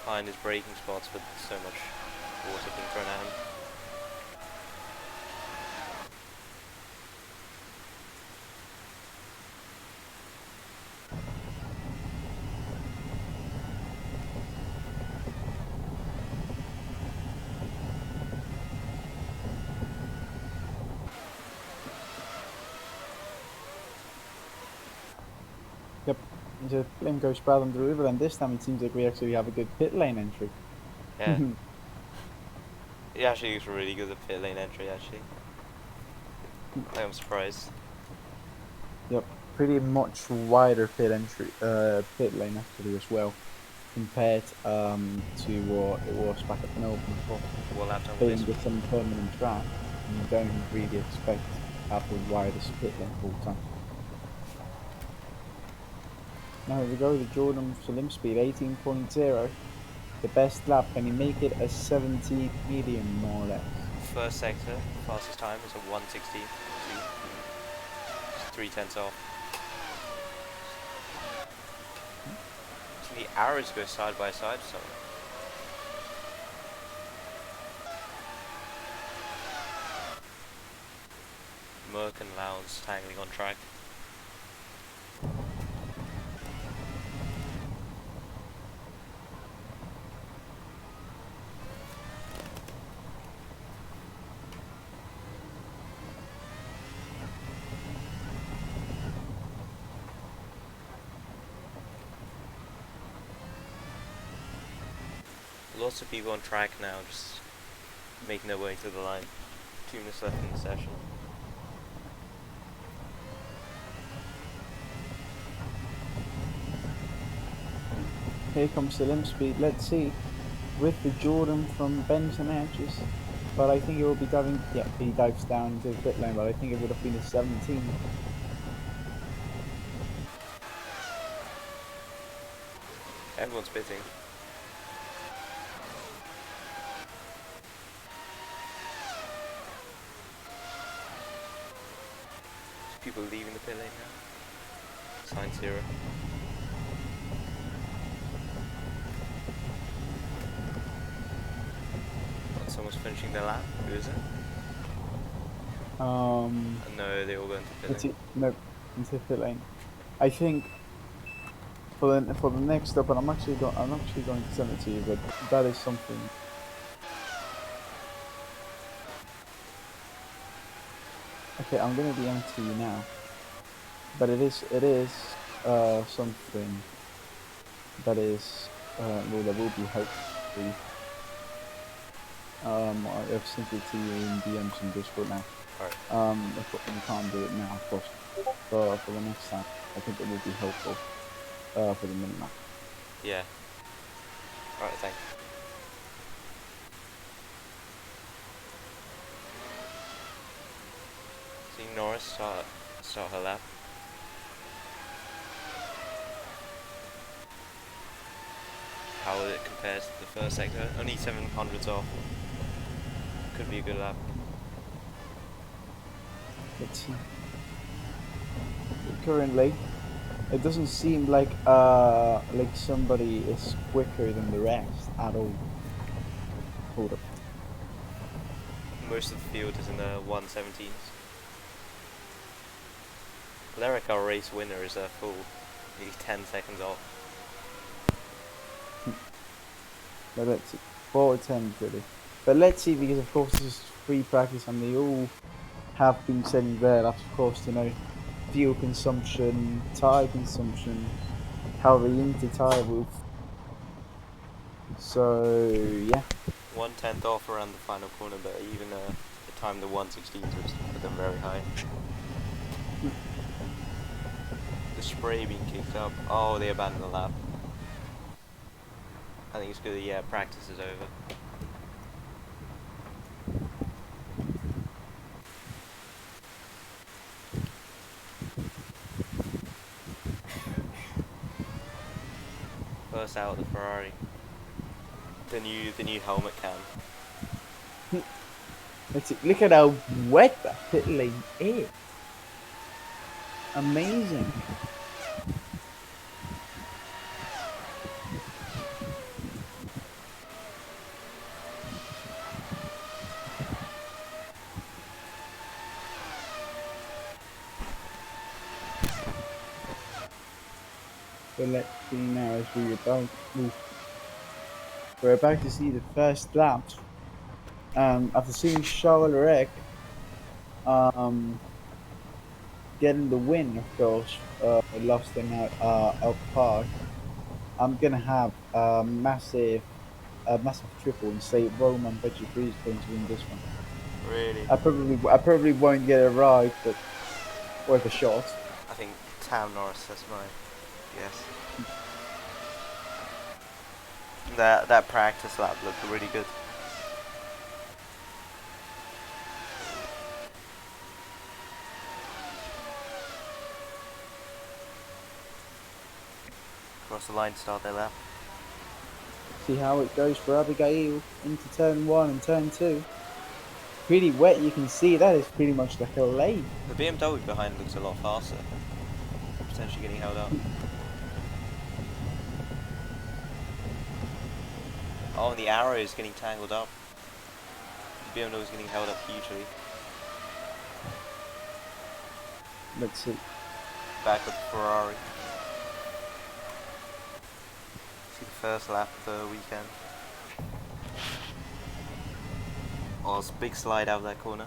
find his braking spots with so much water being thrown at him. Just let him go sprout on the river, and this time it seems like we actually have a good pit lane entry. Yeah. He actually looks really good at pit lane entry, actually. Like, I'm surprised. Yep, pretty much wider pit lane actually as well, compared to what it was back at Melbourne. Of What lap time with playing this? with some permanent track, you don't really expect to have the widest pit lane all the time. Now here we go, the Jordan Salim speed 18.0, the best lap. Can he make it a 17 medium more or less? First sector, fastest time is a 1:16.2. 3/10 off. So the arrows go side by side or something. Merck and Lowndes tangling on track. Lots of people on track now, just making their way to the line. 2 minutes left in the session. Here comes Salim speed, let's see, with the Jordan from Benson Edges. But I think it will be diving, yeah, he dives down into the pit lane, but I think it would have been a 17. Everyone's pitting. There's people leaving the pit lane now. Sign 0. Someone's finishing their lap. Who is it? No, they all go into pit lane. No, into pit lane. I think for the next stop, and I'm actually going to send it to you, but that is something. Okay, I'm gonna DM to you now, but it is something that is well, that will be helpful. I've sent it to you in DMs in Discord now. Alright. We can't do it now, of course. But for the next time, I think it will be helpful for the minimap. Yeah. Alright, thanks. See Norris start her lap. How it compares to the first sector. Only 700s off. Could be a good lap. Let's see. Currently, it doesn't seem like somebody is quicker than the rest at all. Hold up. Most of the field is in the 117s. Leric, our race winner, is a full nearly 10 seconds off. But let's see. 4:10 really. But let's see, because of course this is free practice and they all have been setting their laps, of course, you know, fuel consumption, tire consumption, how they into tire roof. So yeah. 1/10 off around the final corner, but even the time the 116s was put them very high. The spray being kicked up. Oh, they abandoned the lap. I think it's good. Yeah, practice is over. First out of the Ferrari. The new helmet cam. Let's see. Look at how wet that pit lane is. Amazing. So let's see now as we're about to see the first lap. After seeing Charles Leclerc getting the win, of course, lost them out Elk Park, I'm gonna have a massive triple and say Roman Petri is going to win this one. Really? I probably won't get it right, but worth a shot. I think Tam Norris, that's my guess. That practice lap looked really good. Cross the line to start their lap. See how it goes for Abigail into turn 1 and turn 2. Pretty wet, you can see that is pretty much like a lane. The BMW behind looks a lot faster. Potentially getting held up. Oh, and the arrow is getting tangled up. The BMW is getting held up hugely. Let's see. Back with Ferrari. See the first lap of the weekend. Oh, it's a big slide out of that corner.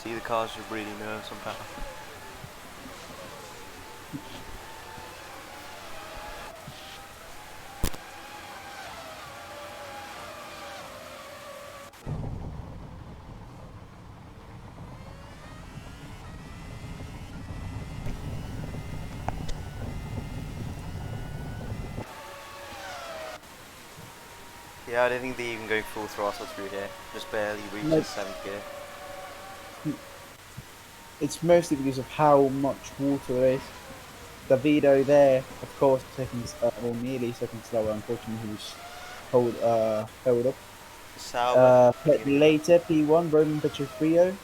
See, the cars should really know somehow. Yeah, I don't think they're even going full throttle through here. Just barely reaches Nope. 7th gear. It's mostly because of how much water there is. Davido there, of course, seconds, well, nearly seconds slower. Unfortunately, he was held up. Sauber. Later, P1, Roman Petrofrio.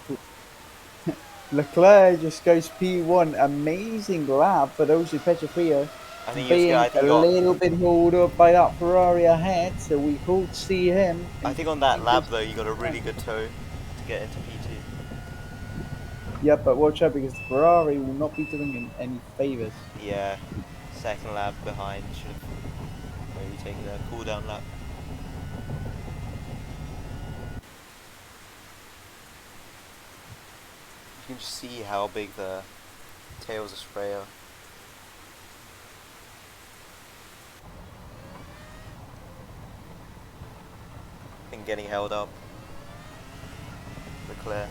Leclerc just goes P1, amazing lap, but also Petrofrio I think being I a think on, little bit held up by that Ferrari ahead, so we could see him. I think on that lap though, you got a really good toe to get into P2. Yeah, but watch out because the Ferrari will not be doing him any favors. Yeah, second lap behind, should have maybe taken a cool down lap. You can just see how big the tails of spray are. And getting held up. Leclerc.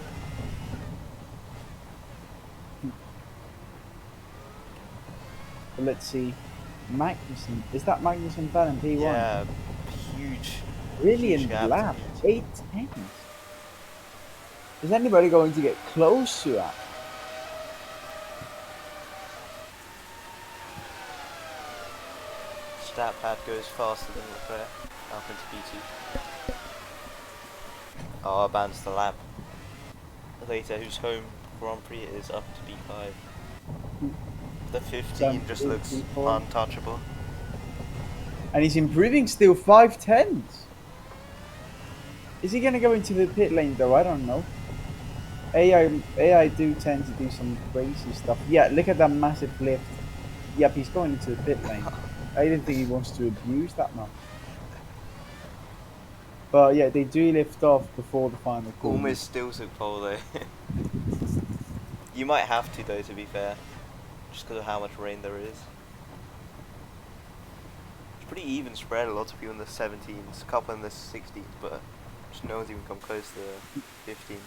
But let's see. Magnussen. Is that Magnussen fan in P1? Yeah, huge. Brilliant huge gap lap. to P2. 8 tenths. Is anybody going to get close to that? Stat pad goes faster than Leclerc. Up into P2. Oh, abandons the lap. Later, whose home Grand Prix is up to P5. The 15 just looks P4. untouchable. And he's improving still 5 tenths. Is he going to go into the pit lane though? I don't know. AI do tend to do some crazy stuff. Yeah, look at that massive lift. Yep, he's going into the pit lane. I didn't think he wants to abuse that much. But yeah, they do lift off before the final corner. Almost still took pole though. You might have to though, to be fair. Just because of how much rain there is. It's pretty even spread, a lot of people in the 17s, a couple in the 16s, but just no one's even come close to the 15.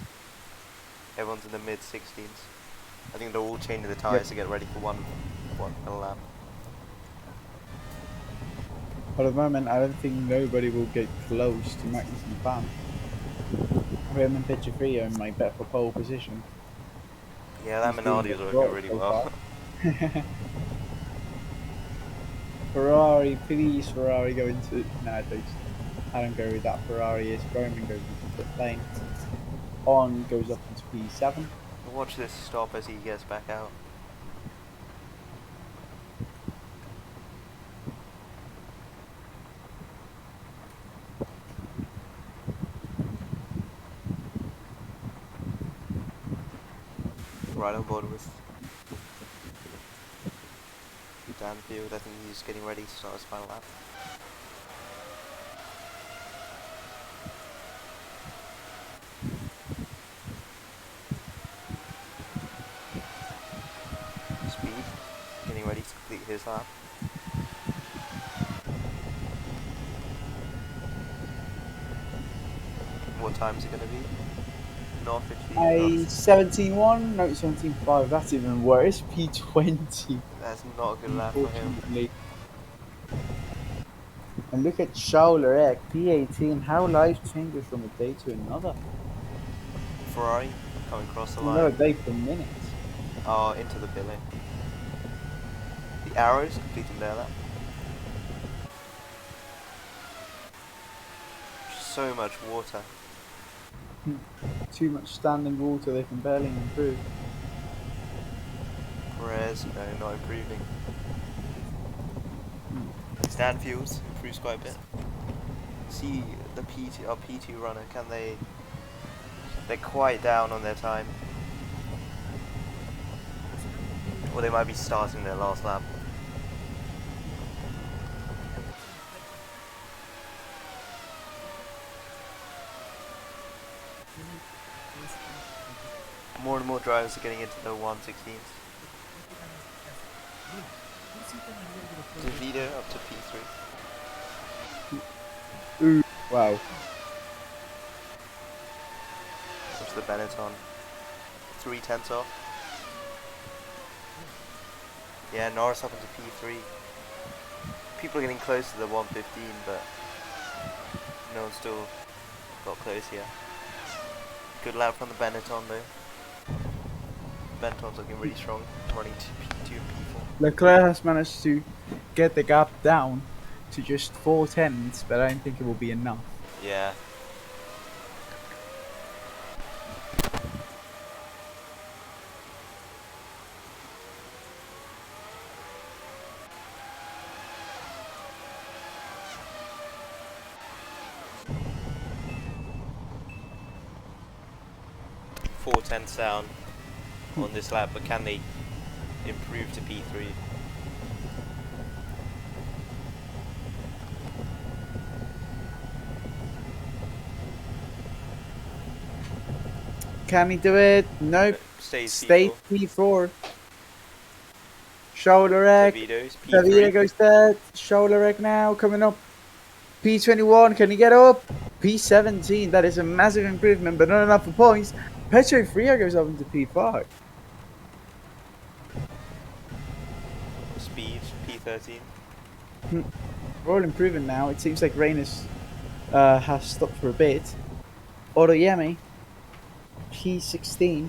Everyone's in the mid 16s. I think they're all changing the tyres to get ready for one final lap. For the moment, I don't think nobody will get close to Magnussen Fan. Roman Petrofrio might bet for pole position. Yeah, that He's doing Minardi is it working really so well. far. Ferrari, please, Ferrari go into. No, I don't go with that. Ferrari is Roman goes into the lane. On goes up into P7. Watch this stop as he gets back out. Right on board with Danfield. I think he's getting ready to start his final lap. his lap. What time is it going to be? Not 15. A 17.1, no 17.5. That's even worse. P20. That's not a good lap for him. Unfortunately. And look at Schaulerek, P18. How life changes from a day to another. Ferrari coming across the Another line. day for minutes. Oh, into the billing. The arrows completing their lap. So much water. Too much standing water, they can barely improve. Perez, no, not improving. Stanfield's improves quite a bit. See the P2, our P2 runner, can they? They're quite down on their time. Or they might be starting their last lap. More and more drivers are getting into the 116s. DeVito up to P3. Ooh, wow. Push the Benetton. 3/10 off. Yeah, Norris up into P3. People are getting close to the 115, but no one's still got close yet. Good lap from the Benetton though. Benetton's looking really strong, running to P2 and P4. Leclerc has managed to get the gap down to just 4 tenths, but I don't think it will be enough. Yeah. Four tenths down on this lap, but can they improve to P3? Can he do it? Nope. Stays Stay P4. P4. Shoulder egg. Davido's Davide P3. goes dead. Shoulder egg now coming up. P21. Can he get up? P17. That is a massive improvement, but not enough for points. Petro Frio goes up into P5. Speed P13. We're all improving now. It seems like rain has stopped for a bit. Oroyemi, P16.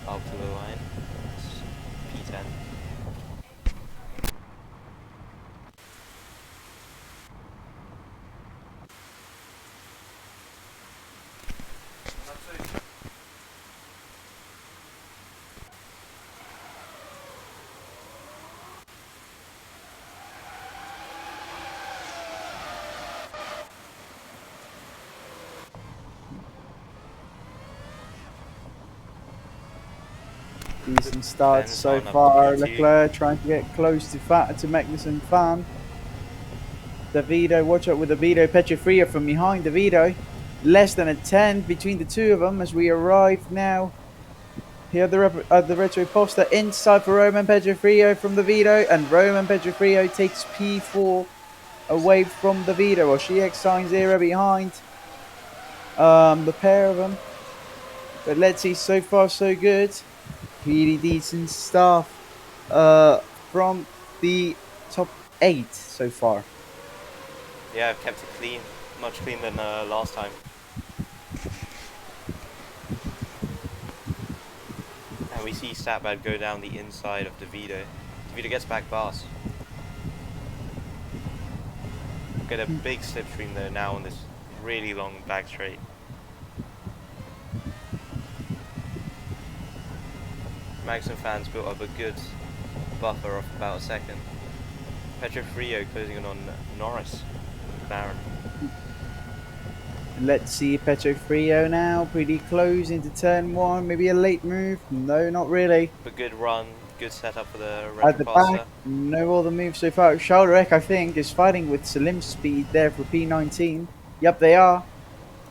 Up to the line. P10. Decent start Ben's so on up far. to P2. Leclerc trying to get close to Magnussen Fan. Davido, watch out with Davido. Petrofria from behind Davido. Less than a 10 between the two of them as we arrive now. Here the retro poster inside for Roman Petrofrio from Davido, and Roman Petrofrio takes P4 away from Davido. Or GX signs 0 behind the pair of them. But let's see, so far so good. Really decent stuff from the top 8 so far. Yeah, I've kept it clean. Much cleaner than last time. And we see Statbad go down the inside of DeVito. DeVito gets back fast. Get a big slipstream though now on this really long back straight. Magnussen fans built up a good buffer of about a second. Petrofrio closing in on Norris. McLaren. Let's see Petro Frio now. Pretty close into turn 1. Maybe a late move. No, not really. But good run, good setup for the At the back, retroposter. no other moves so far. Shalrek, I think, is fighting with Salim speed there for P19. Yep, they are.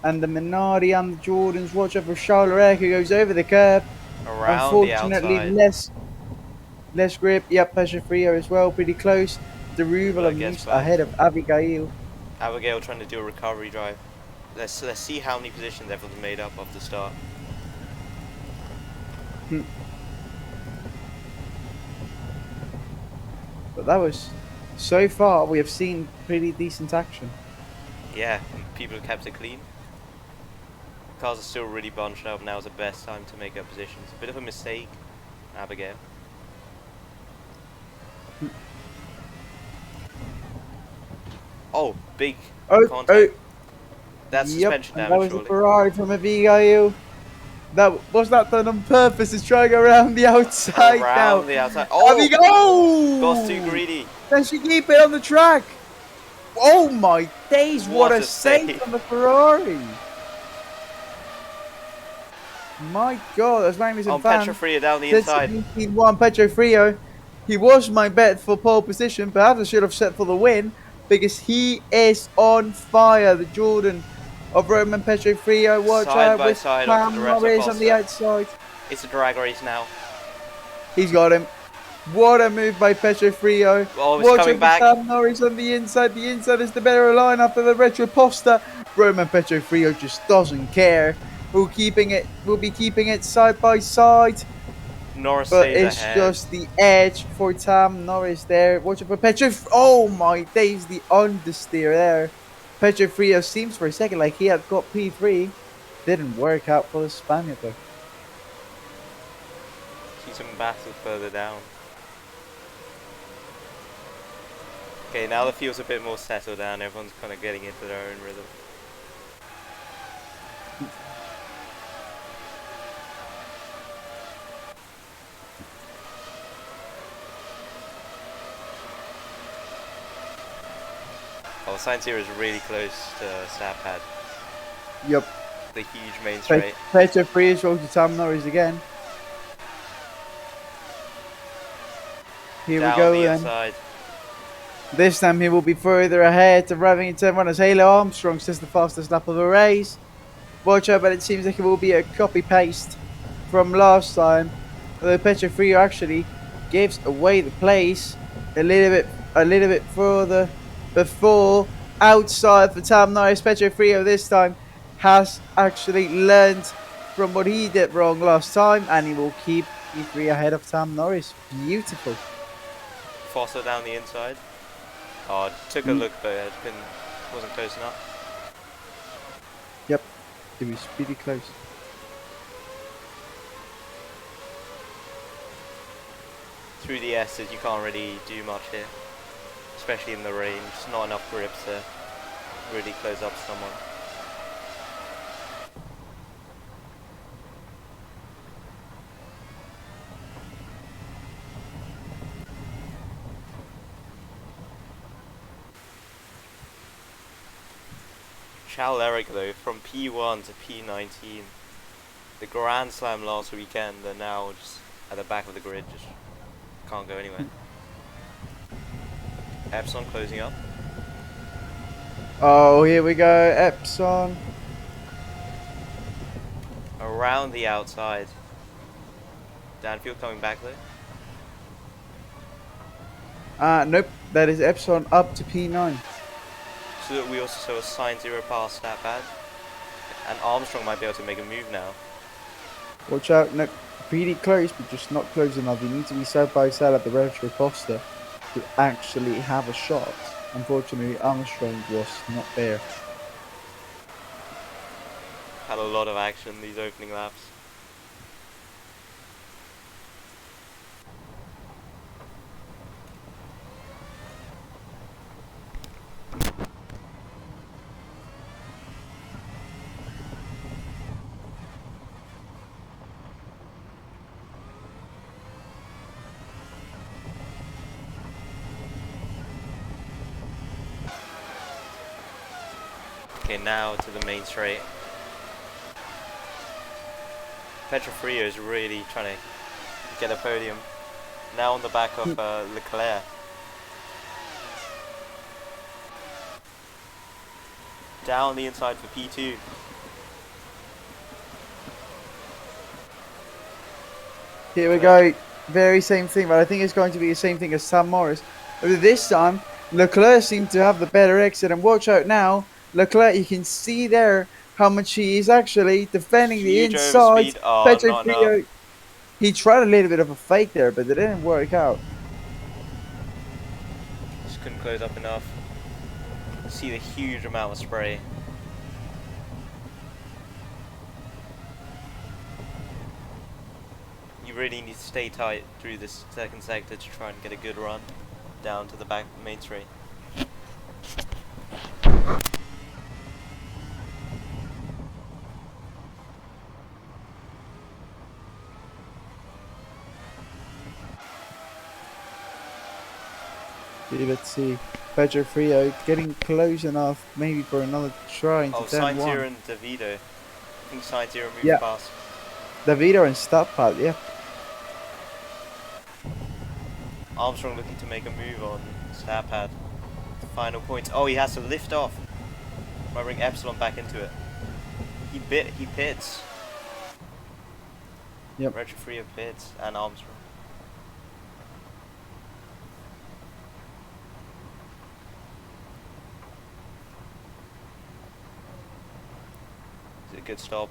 And the Minardi and the Jordans watch out for Shalrek, who goes over the curb. Around the Unfortunately, outside. less grip. Yep, Pesha Frio as well, pretty close. Deruval Derubler gets moves bumped. ahead of Abigail. Abigail trying to do a recovery drive. Let's see how many positions everyone's made up off the start. But that was, so far, we have seen pretty decent action. Yeah, people have kept it clean. Cars are still really bunched up. Now's the best time to make up positions. A bit of a mistake, Abigail. Oh, big contact. That's suspension and that damage, was surely. a Ferrari from Abigail. Was that done on purpose? It's trying around the outside now. Around the outside. Oh! Abigail! Got too greedy. Can she keep it on the track? Oh my days, what What a a save save. from the Ferrari. My god, that's Magnus On and Van. Petrofria down the inside. 1 Petro Frio. He was my bet for pole position, but I should have set for the win because he is on fire. The Jordan of Roman Petro Frio. Watch Side out by with side Cam onto the rest of Norris on the Costa. outside. It's a drag race now. He's got him. What a move by Petro Frio. Oh, it's Watch coming out back. for Cam Norris on the inside. The inside is the better line after the retro poster. Roman Petro Frio just doesn't care. We'll be keeping it side by side. Norris But stays it's ahead. just the edge for Tam Norris there. Watch out for Petro. Oh my days, the understeer there. Petro Frio seems for a second like he had got P3. Didn't work out for the Spaniard though. See some battles further down. Okay, now the field's a bit more settled down. Everyone's kind of getting into their own rhythm. Oh, Science Zero is really close to Snapad. Yep. The huge main straight. Petro Frio is to Tam Norris again. Here Down we go the then. inside. This time he will be further ahead, arriving in turn 1 as Halo Armstrong says the fastest lap of the race. Watch out, but it seems like it will be a copy-paste from last time. Although Petro Frio actually gives away the place a little bit further before outside for Tam Norris. Petro Frio this time has actually learned from what he did wrong last time, and he will keep P3 ahead of Tam Norris. Beautiful. Foster down the inside. Oh, took a look, but it wasn't close enough. Yep, it was pretty close. Through the S's, you can't really do much here. Especially in the range. Just not enough grip to really close up someone. Charles Eric though, from P1 to P19. The Grand Slam last weekend, and now just at the back of the grid, just can't go anywhere. Epson closing up. Oh, here we go, Epson. Around the outside. Danfield coming back though. Nope, that is Epson up to P9. So that we also saw a Science Zero pass that bad. And Armstrong might be able to make a move now. Watch out, no, pretty close, but just not close enough. You need to be side by side at the retro poster to actually have a shot. Unfortunately, Armstrong was not there. Had a lot of action these opening laps. Okay, now to the main straight. Petrofrio is really trying to get a podium. Now on the back of Leclerc. Down the inside for P2. Here we go. Very same thing, but I think it's going to be the same thing as Sam Morris. But this time, Leclerc seemed to have the better exit. And watch out now. Leclerc, you can see there how much he is actually defending the Huge inside. overspeed. Oh, Pedro not Frio, enough. he tried a little bit of a fake there, but it didn't work out. Just couldn't close up enough. See the huge amount of spray. You really need to stay tight through this second sector to try and get a good run down to the back main straight. Let's see. Pedro Frio getting close enough, maybe for another try into Oh, turn Sainz one. Zero and Davido. I think Sainz Zero moved Yeah. fast. Davido and Stadpad, yeah. Armstrong looking to make a move on Starpad. Final points. Oh, he has to lift off. Might bring Epsilon back into it. He pits. Yep. Retrofree pits and Armstrong. Is it a good stop?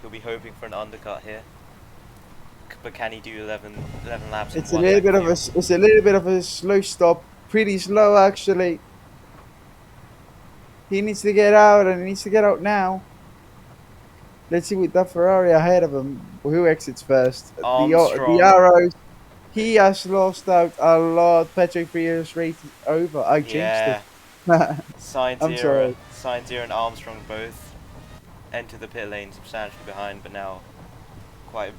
He'll be hoping for an undercut here. But can he do 11 laps? It's in a one little lap bit of view? it's a little bit of a slow stop. Pretty slow actually. He needs to get out, and he needs to get out now. Let's see with that Ferrari ahead of him. Who exits first? The Armstrong. arrows. He has lost out a lot. Patrick Frio's race is over. I jinxed Yeah. it. Sainz I'm Zero, sorry. Sainz Zero and Armstrong both enter the pit lane substantially behind, but now quite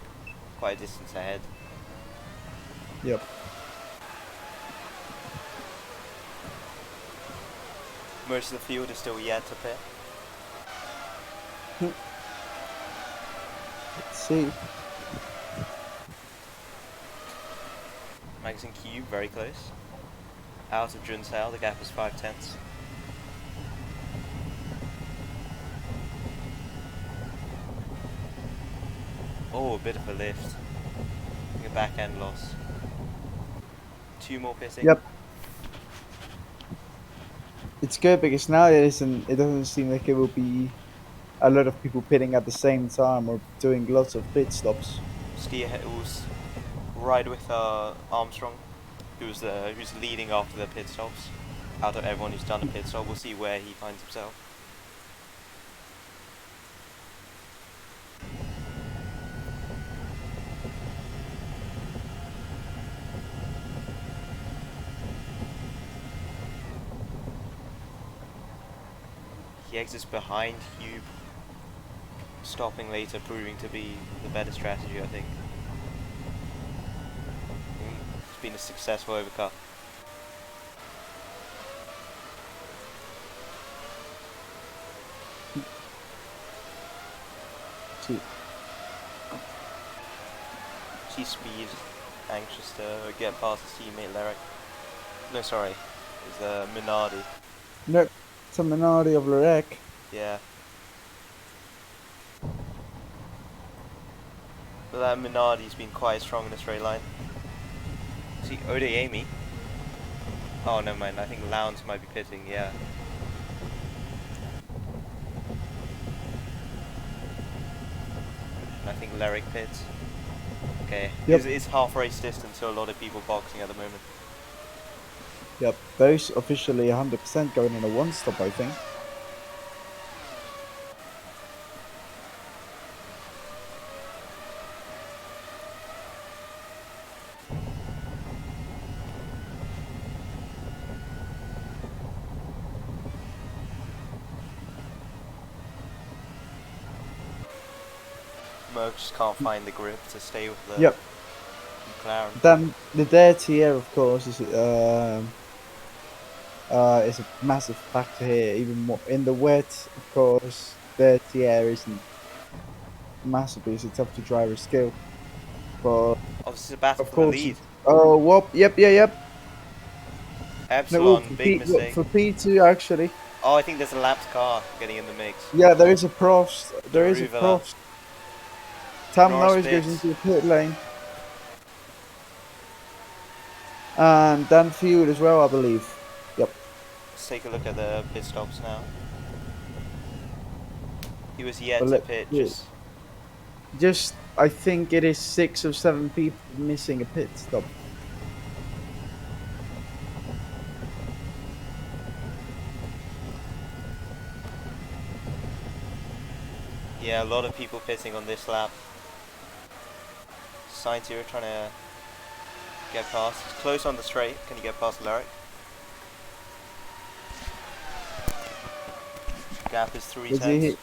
a distance ahead. Yep. Most of the field is still yet to pit. Let's see. Magazine Cube very close. Out of Junsale, the gap is 5/10. Oh, a bit of a lift. I think a back end loss. 2 more pitting. Yep. It's good because now it doesn't seem like it will be a lot of people pitting at the same time or doing lots of pit stops. Ski was right with Armstrong, who's leading after the pit stops. Out of everyone who's done a pit stop, we'll see where he finds himself. He exits behind Hugh, stopping later, proving to be the better strategy, I think. It's been a successful overcut. See Speed, anxious to get past his teammate Lyric. No, sorry, it's Minardi. Nope. It's a minority of Lorek. Yeah. But that Minardi's been quite strong in the straight line. See, Odeyemi. Oh, never mind. I think Lowndes might be pitting, yeah. And I think Lyric pits. Okay. Yep. It's half race distance, so a lot of people boxing at the moment. Yep. Those officially 100% going in a one stop, I think. Merck just can't find the grip to stay with the Yep. McLaren. Then the dirty air, of course, is is a massive factor here. Even more in the wet, of course, dirty air isn't massively so tough to drive or skill. But Obviously, it's a battle of for the course, lead. oh, whoop, yep, yeah, yep. No, well, Epsilon, for big P, well, mistake. for P2 actually. Oh, I think there's a lapped car getting in the mix. Yeah, there is a Prost. There is a Daruvilla. Prost. Tom Norris Norris goes pits. into the pit lane. And Dan Field as well, I believe. Yep. Let's take a look at the pit stops now. He was yet But to let, pit, yeah, just, I think it is 6 or 7 people missing a pit stop. yeah, a lot of people pitting on this lap. Science here trying to get past. It's close on the straight. Can you get past Lyric? Gap is 3 Is he tenths. hit?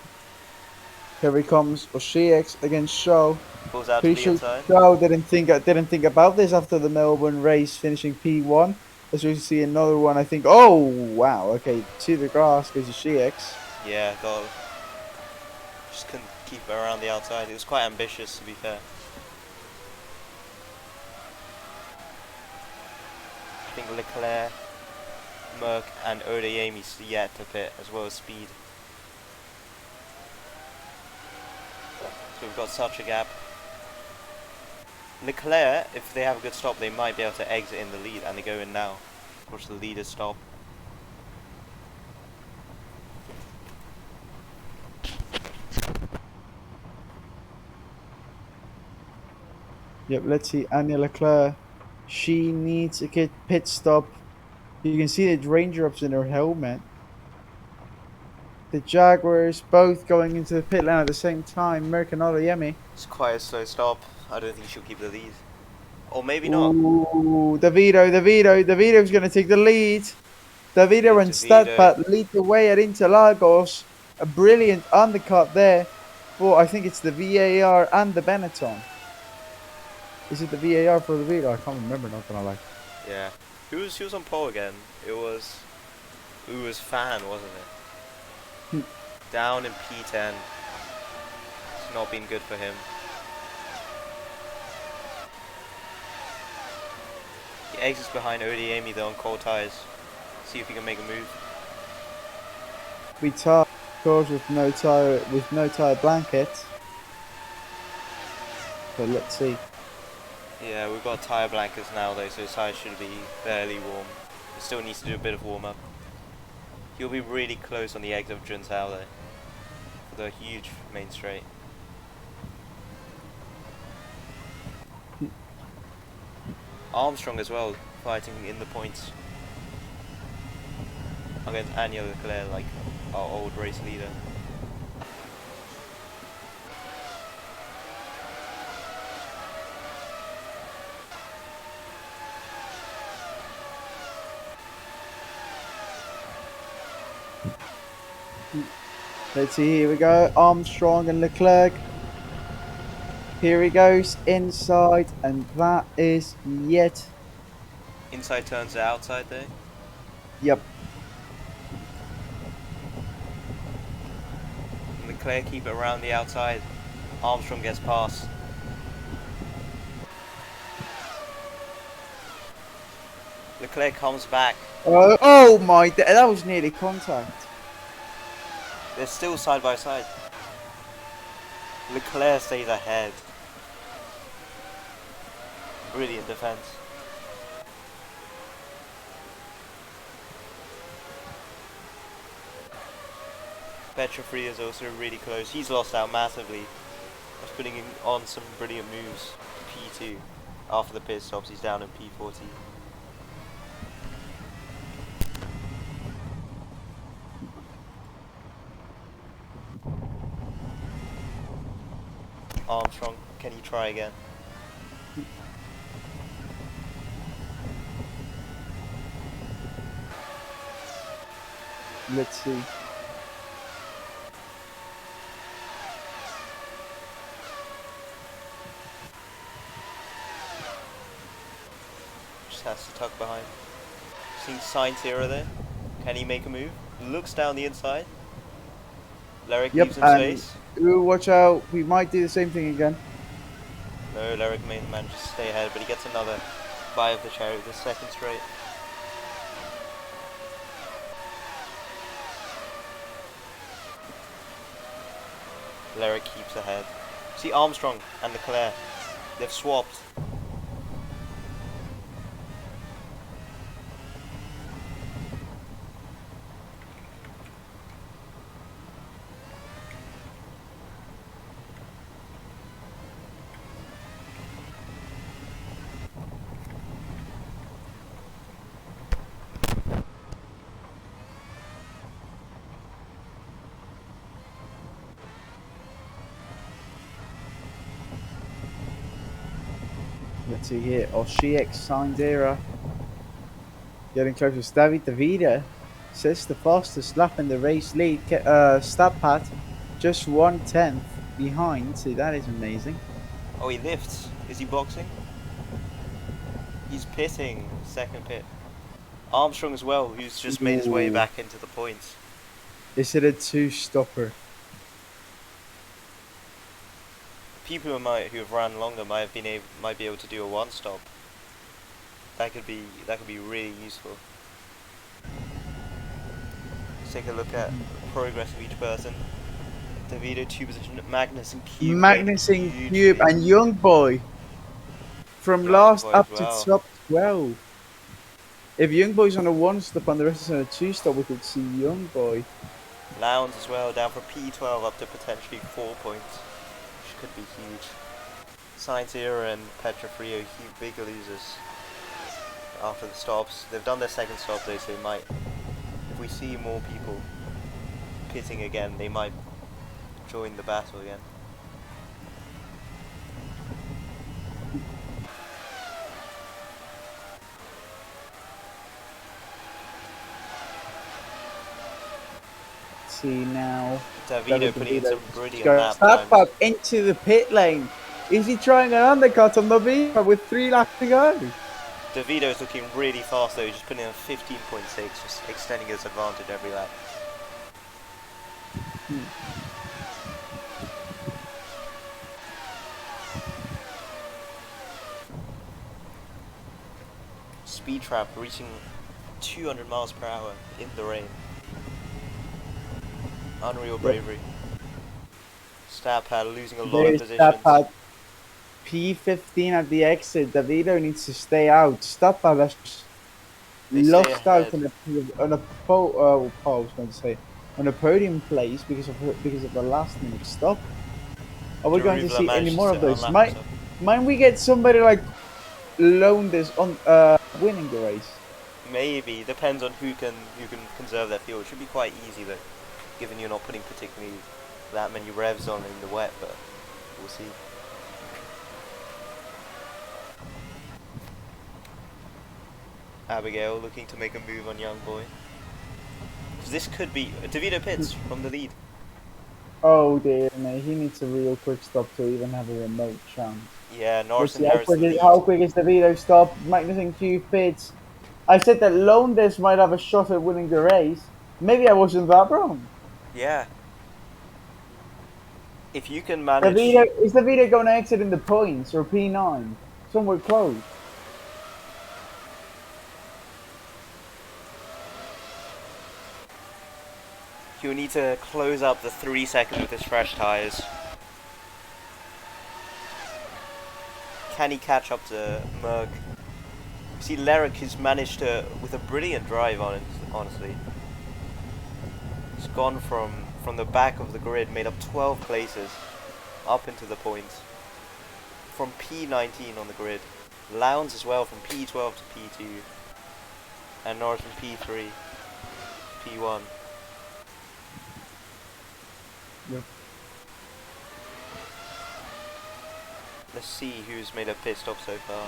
Here he comes. OCX against Shaw. Pulls out to Pretty the sure inside. Shaw didn't think about this after the Melbourne race, finishing P1. As we see another one, I think. Oh wow! Okay, to the grass goes OCX. Yeah, got just couldn't keep it around the outside. It was quite ambitious, to be fair. I think Leclerc, Merck, and Odeyemi's yet to pit, as well as Speed. So we've got such a gap. Leclerc, if they have a good stop, they might be able to exit in the lead, and they go in now. Watch the leaders stop. Yep, let's see. Anya Leclerc. She needs a pit stop. You can see the raindrops in her helmet. The Jaguars both going into the pit lane at the same time. Merck and Odeyemi. It's quite a slow stop. I don't think she'll keep the lead. Or maybe not. Ooh, Davido's going to take the lead. Davido Yeah, and DeVito. Stadpat lead the way at Interlagos. A brilliant undercut there for, I think it's the VAR and the Benetton. Is it the VAR for the Davido? I can't remember, not gonna lie. Yeah. Who was on pole again? It was Fan, wasn't it? Down in P10. It's not been good for him. He exits behind Odeyemi though on cold tires. See if he can make a move. We tie, of course, with no tire blanket. But let's see. Yeah, we've got tyre blankets now though, so his tyres should be fairly warm. He still needs to do a bit of warm up. He'll be really close on the exit of Juntao though, for the huge main straight. Armstrong as well, fighting in the points against Anya Leclerc, like our old race leader. Let's see, here we go. Armstrong and Leclerc. Here he goes inside, and that is yet. Inside turns to outside there. Yep. Leclerc keep it around the outside. Armstrong gets past. Leclerc comes back. Oh my! That was nearly contact. They're still side by side. Leclerc stays ahead. Brilliant defense. Petrofree is also really close. He's lost out massively. He's putting on some brilliant moves to P2. After the pit stops, he's down in P40. Armstrong, can you try again? Let's see. Just has to tuck behind. Seeing Sainz era there. Can he make a move? Looks down the inside. Lerick Yep, leaves in and space. ooh, watch out. We might do the same thing again. No, Lerick manages to stay ahead, but he gets another buy of the chariot, the second straight. Lerick keeps ahead. See Armstrong and Leclerc. They've swapped. Let's see here. Oshiek signs era. Getting closer. David Davida sets the fastest lap in the race lead. Stat just 1/10 behind. See, that is amazing. Oh, he lifts. Is he boxing? He's pitting. Second pit. Armstrong as well, who's just made his way Ooh. back into the points. Is it a two-stopper? People who have run longer might be able to do a one stop. That could be really useful. Let's take a look at progress of each person. DeVito 2 position, Magnus and Cube. Magnus and Cube and Young Boy from Young last Boy up as to well. top 12. If Young Boy's on a one stop and the rest is on a two stop, we could see Young Boy. Lowndes as well, down from P12 up to potentially 4 points, which could be huge. Sainz Era and Petrofrio, big losers after the stops. They've done their second stop though, so they might, if we see more people pitting again, they might join the battle again. See now. Davide putting in some brilliant Go lap step times. up into the pit lane. Is he trying an undercut on Davida with 3 laps to go? Davito's looking really fast though, he's just putting in 15.6, just extending his advantage every lap. Speed trap reaching 200 miles per hour in the rain. Unreal bravery. Stab pad losing a lot of There's positions. Stapad. P15 at the exit. Davida needs to stay out. Stapad has They stay lost out ahead. on a on a podium place because of the last minute stop. Are we going to Jarubla see any managed more to of those? unlap Might himself. we get somebody like Lowndes on winning the race? Maybe, depends on who can conserve their fuel. It should be quite easy though, given you're not putting particularly that many revs on in the wet, but we'll see. Abigail looking to make a move on Young Boy. This could be DeVito pits from the lead. Oh dear me, he needs a real quick stop to even have a remote chance. Yeah, Norris Let's see inherits the lead. how quick is the Vito stop? Magnus and Q pits. I said that Lowndes might have a shot at winning the race. Maybe I wasn't that wrong. Yeah. If you can manage... Is the Vito going to exit in the points or P9? Somewhere close. He'll need to close up the 3 seconds with his fresh tyres. Can he catch up to Merck? See, Lerick has managed to, with a brilliant drive on it, honestly. He's gone from the back of the grid, made up 12 places, up into the points. From P19 on the grid. Lowndes as well from P12 to P2. And Norris from P3 to P1. Yep. Let's see who's made a pit stop so far.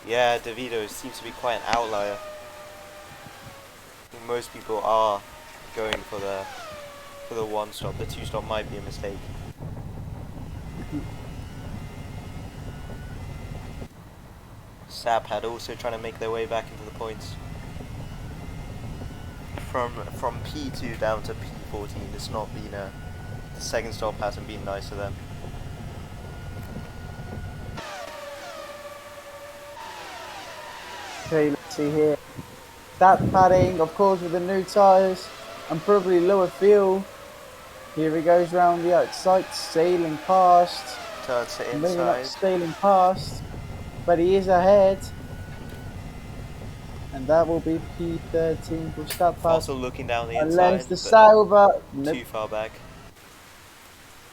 Yeah, DeVito seems to be quite an outlier. I think most people are going for the one stop. The two stop might be a mistake. Sap had also trying to make their way back into the points. from P2 down to P14, it's not been a the second stop hasn't been nice to them. Okay, let's see here. That padding, of course, with the new tyres and probably lower fuel. Here he goes round the outside, sailing past. Turns to Maybe not inside. sailing past, but he is ahead. And that will be P13 for start pass. Fossil looking down the Unless inside, the but Sauber. Nope. too far back.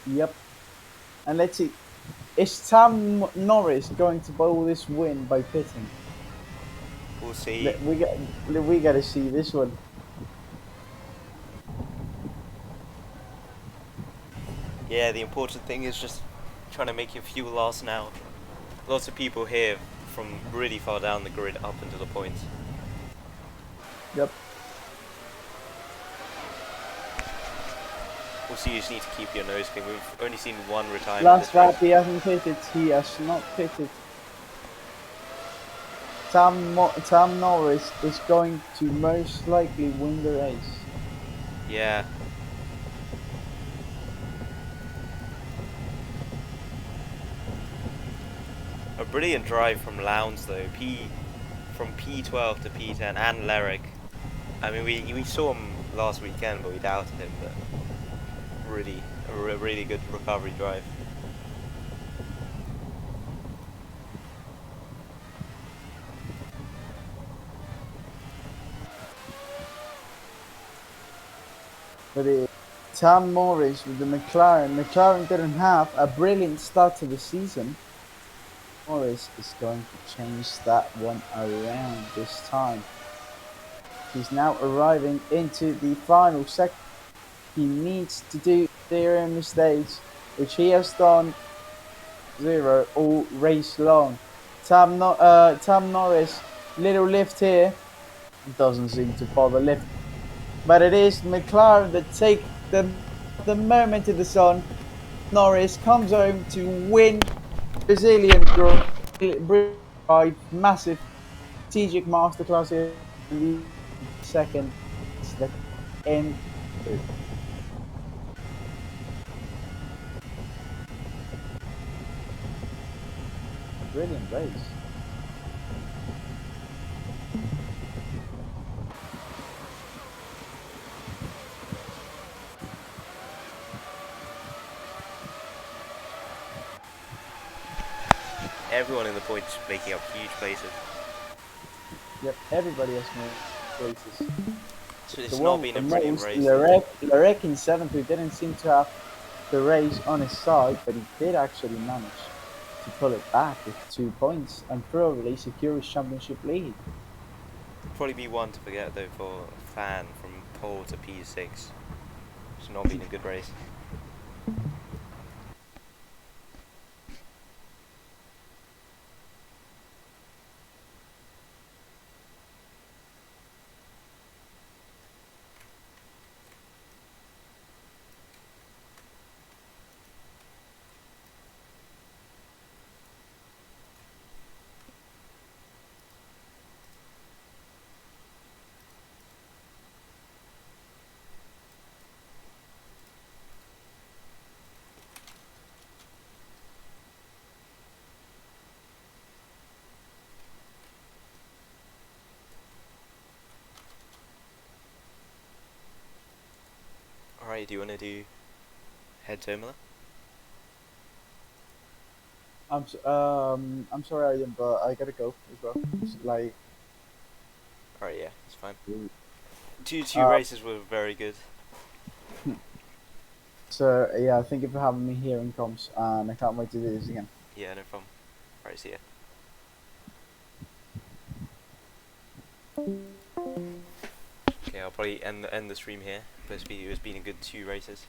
Yep. And let's see. Is Tam Norris going to bowl this win by pitting? We'll see. We got to see this one. Yeah, the important thing is just trying to make your fuel last now. Lots of people here from really far down the grid up into the points. Yep. Also, you just need to keep your nose clean. We've only seen one retirement. Last this race. lap he hasn't pitted. He has not pitted. Tam Norris is going to most likely win the race. Yeah. A brilliant drive from Lowndes though. From P12 to P10 and Lerrick. I mean, we saw him last weekend, but we doubted him. But really, a really good recovery drive. But Tam Morris with the McLaren didn't have a brilliant start to the season. Morris is going to change that one around this time. He's now arriving into the final sector. He needs to do 0 mistakes, which he has done 0 all race long. Tam Norris, little lift here, doesn't seem to bother lift. But it is McLaren that take the moment to the sun. Norris comes home to win Brazilian drive, massive strategic masterclass here in the second. It's the end. Brilliant race. Everyone in the points making up huge places. Yep, everybody has more places. So it's The not one been a with brilliant most, race. Lerek in 7th, who didn't seem to have the race on his side, but he did actually manage to pull it back with 2 points and probably secure his championship lead. Probably be one to forget though for a fan from pole to P6. It's not been a good race. Alright, do you want to do head to Imola? I'm sorry, Ian, but I gotta go as well. It's like, Alright, yeah, it's fine. Two Uh, races were very good. so yeah, thank you for having me here in comms, and I can't wait to do this again. Yeah, no problem. Alright, see ya. Okay, I'll probably end the stream here. But it's been a good 2 races.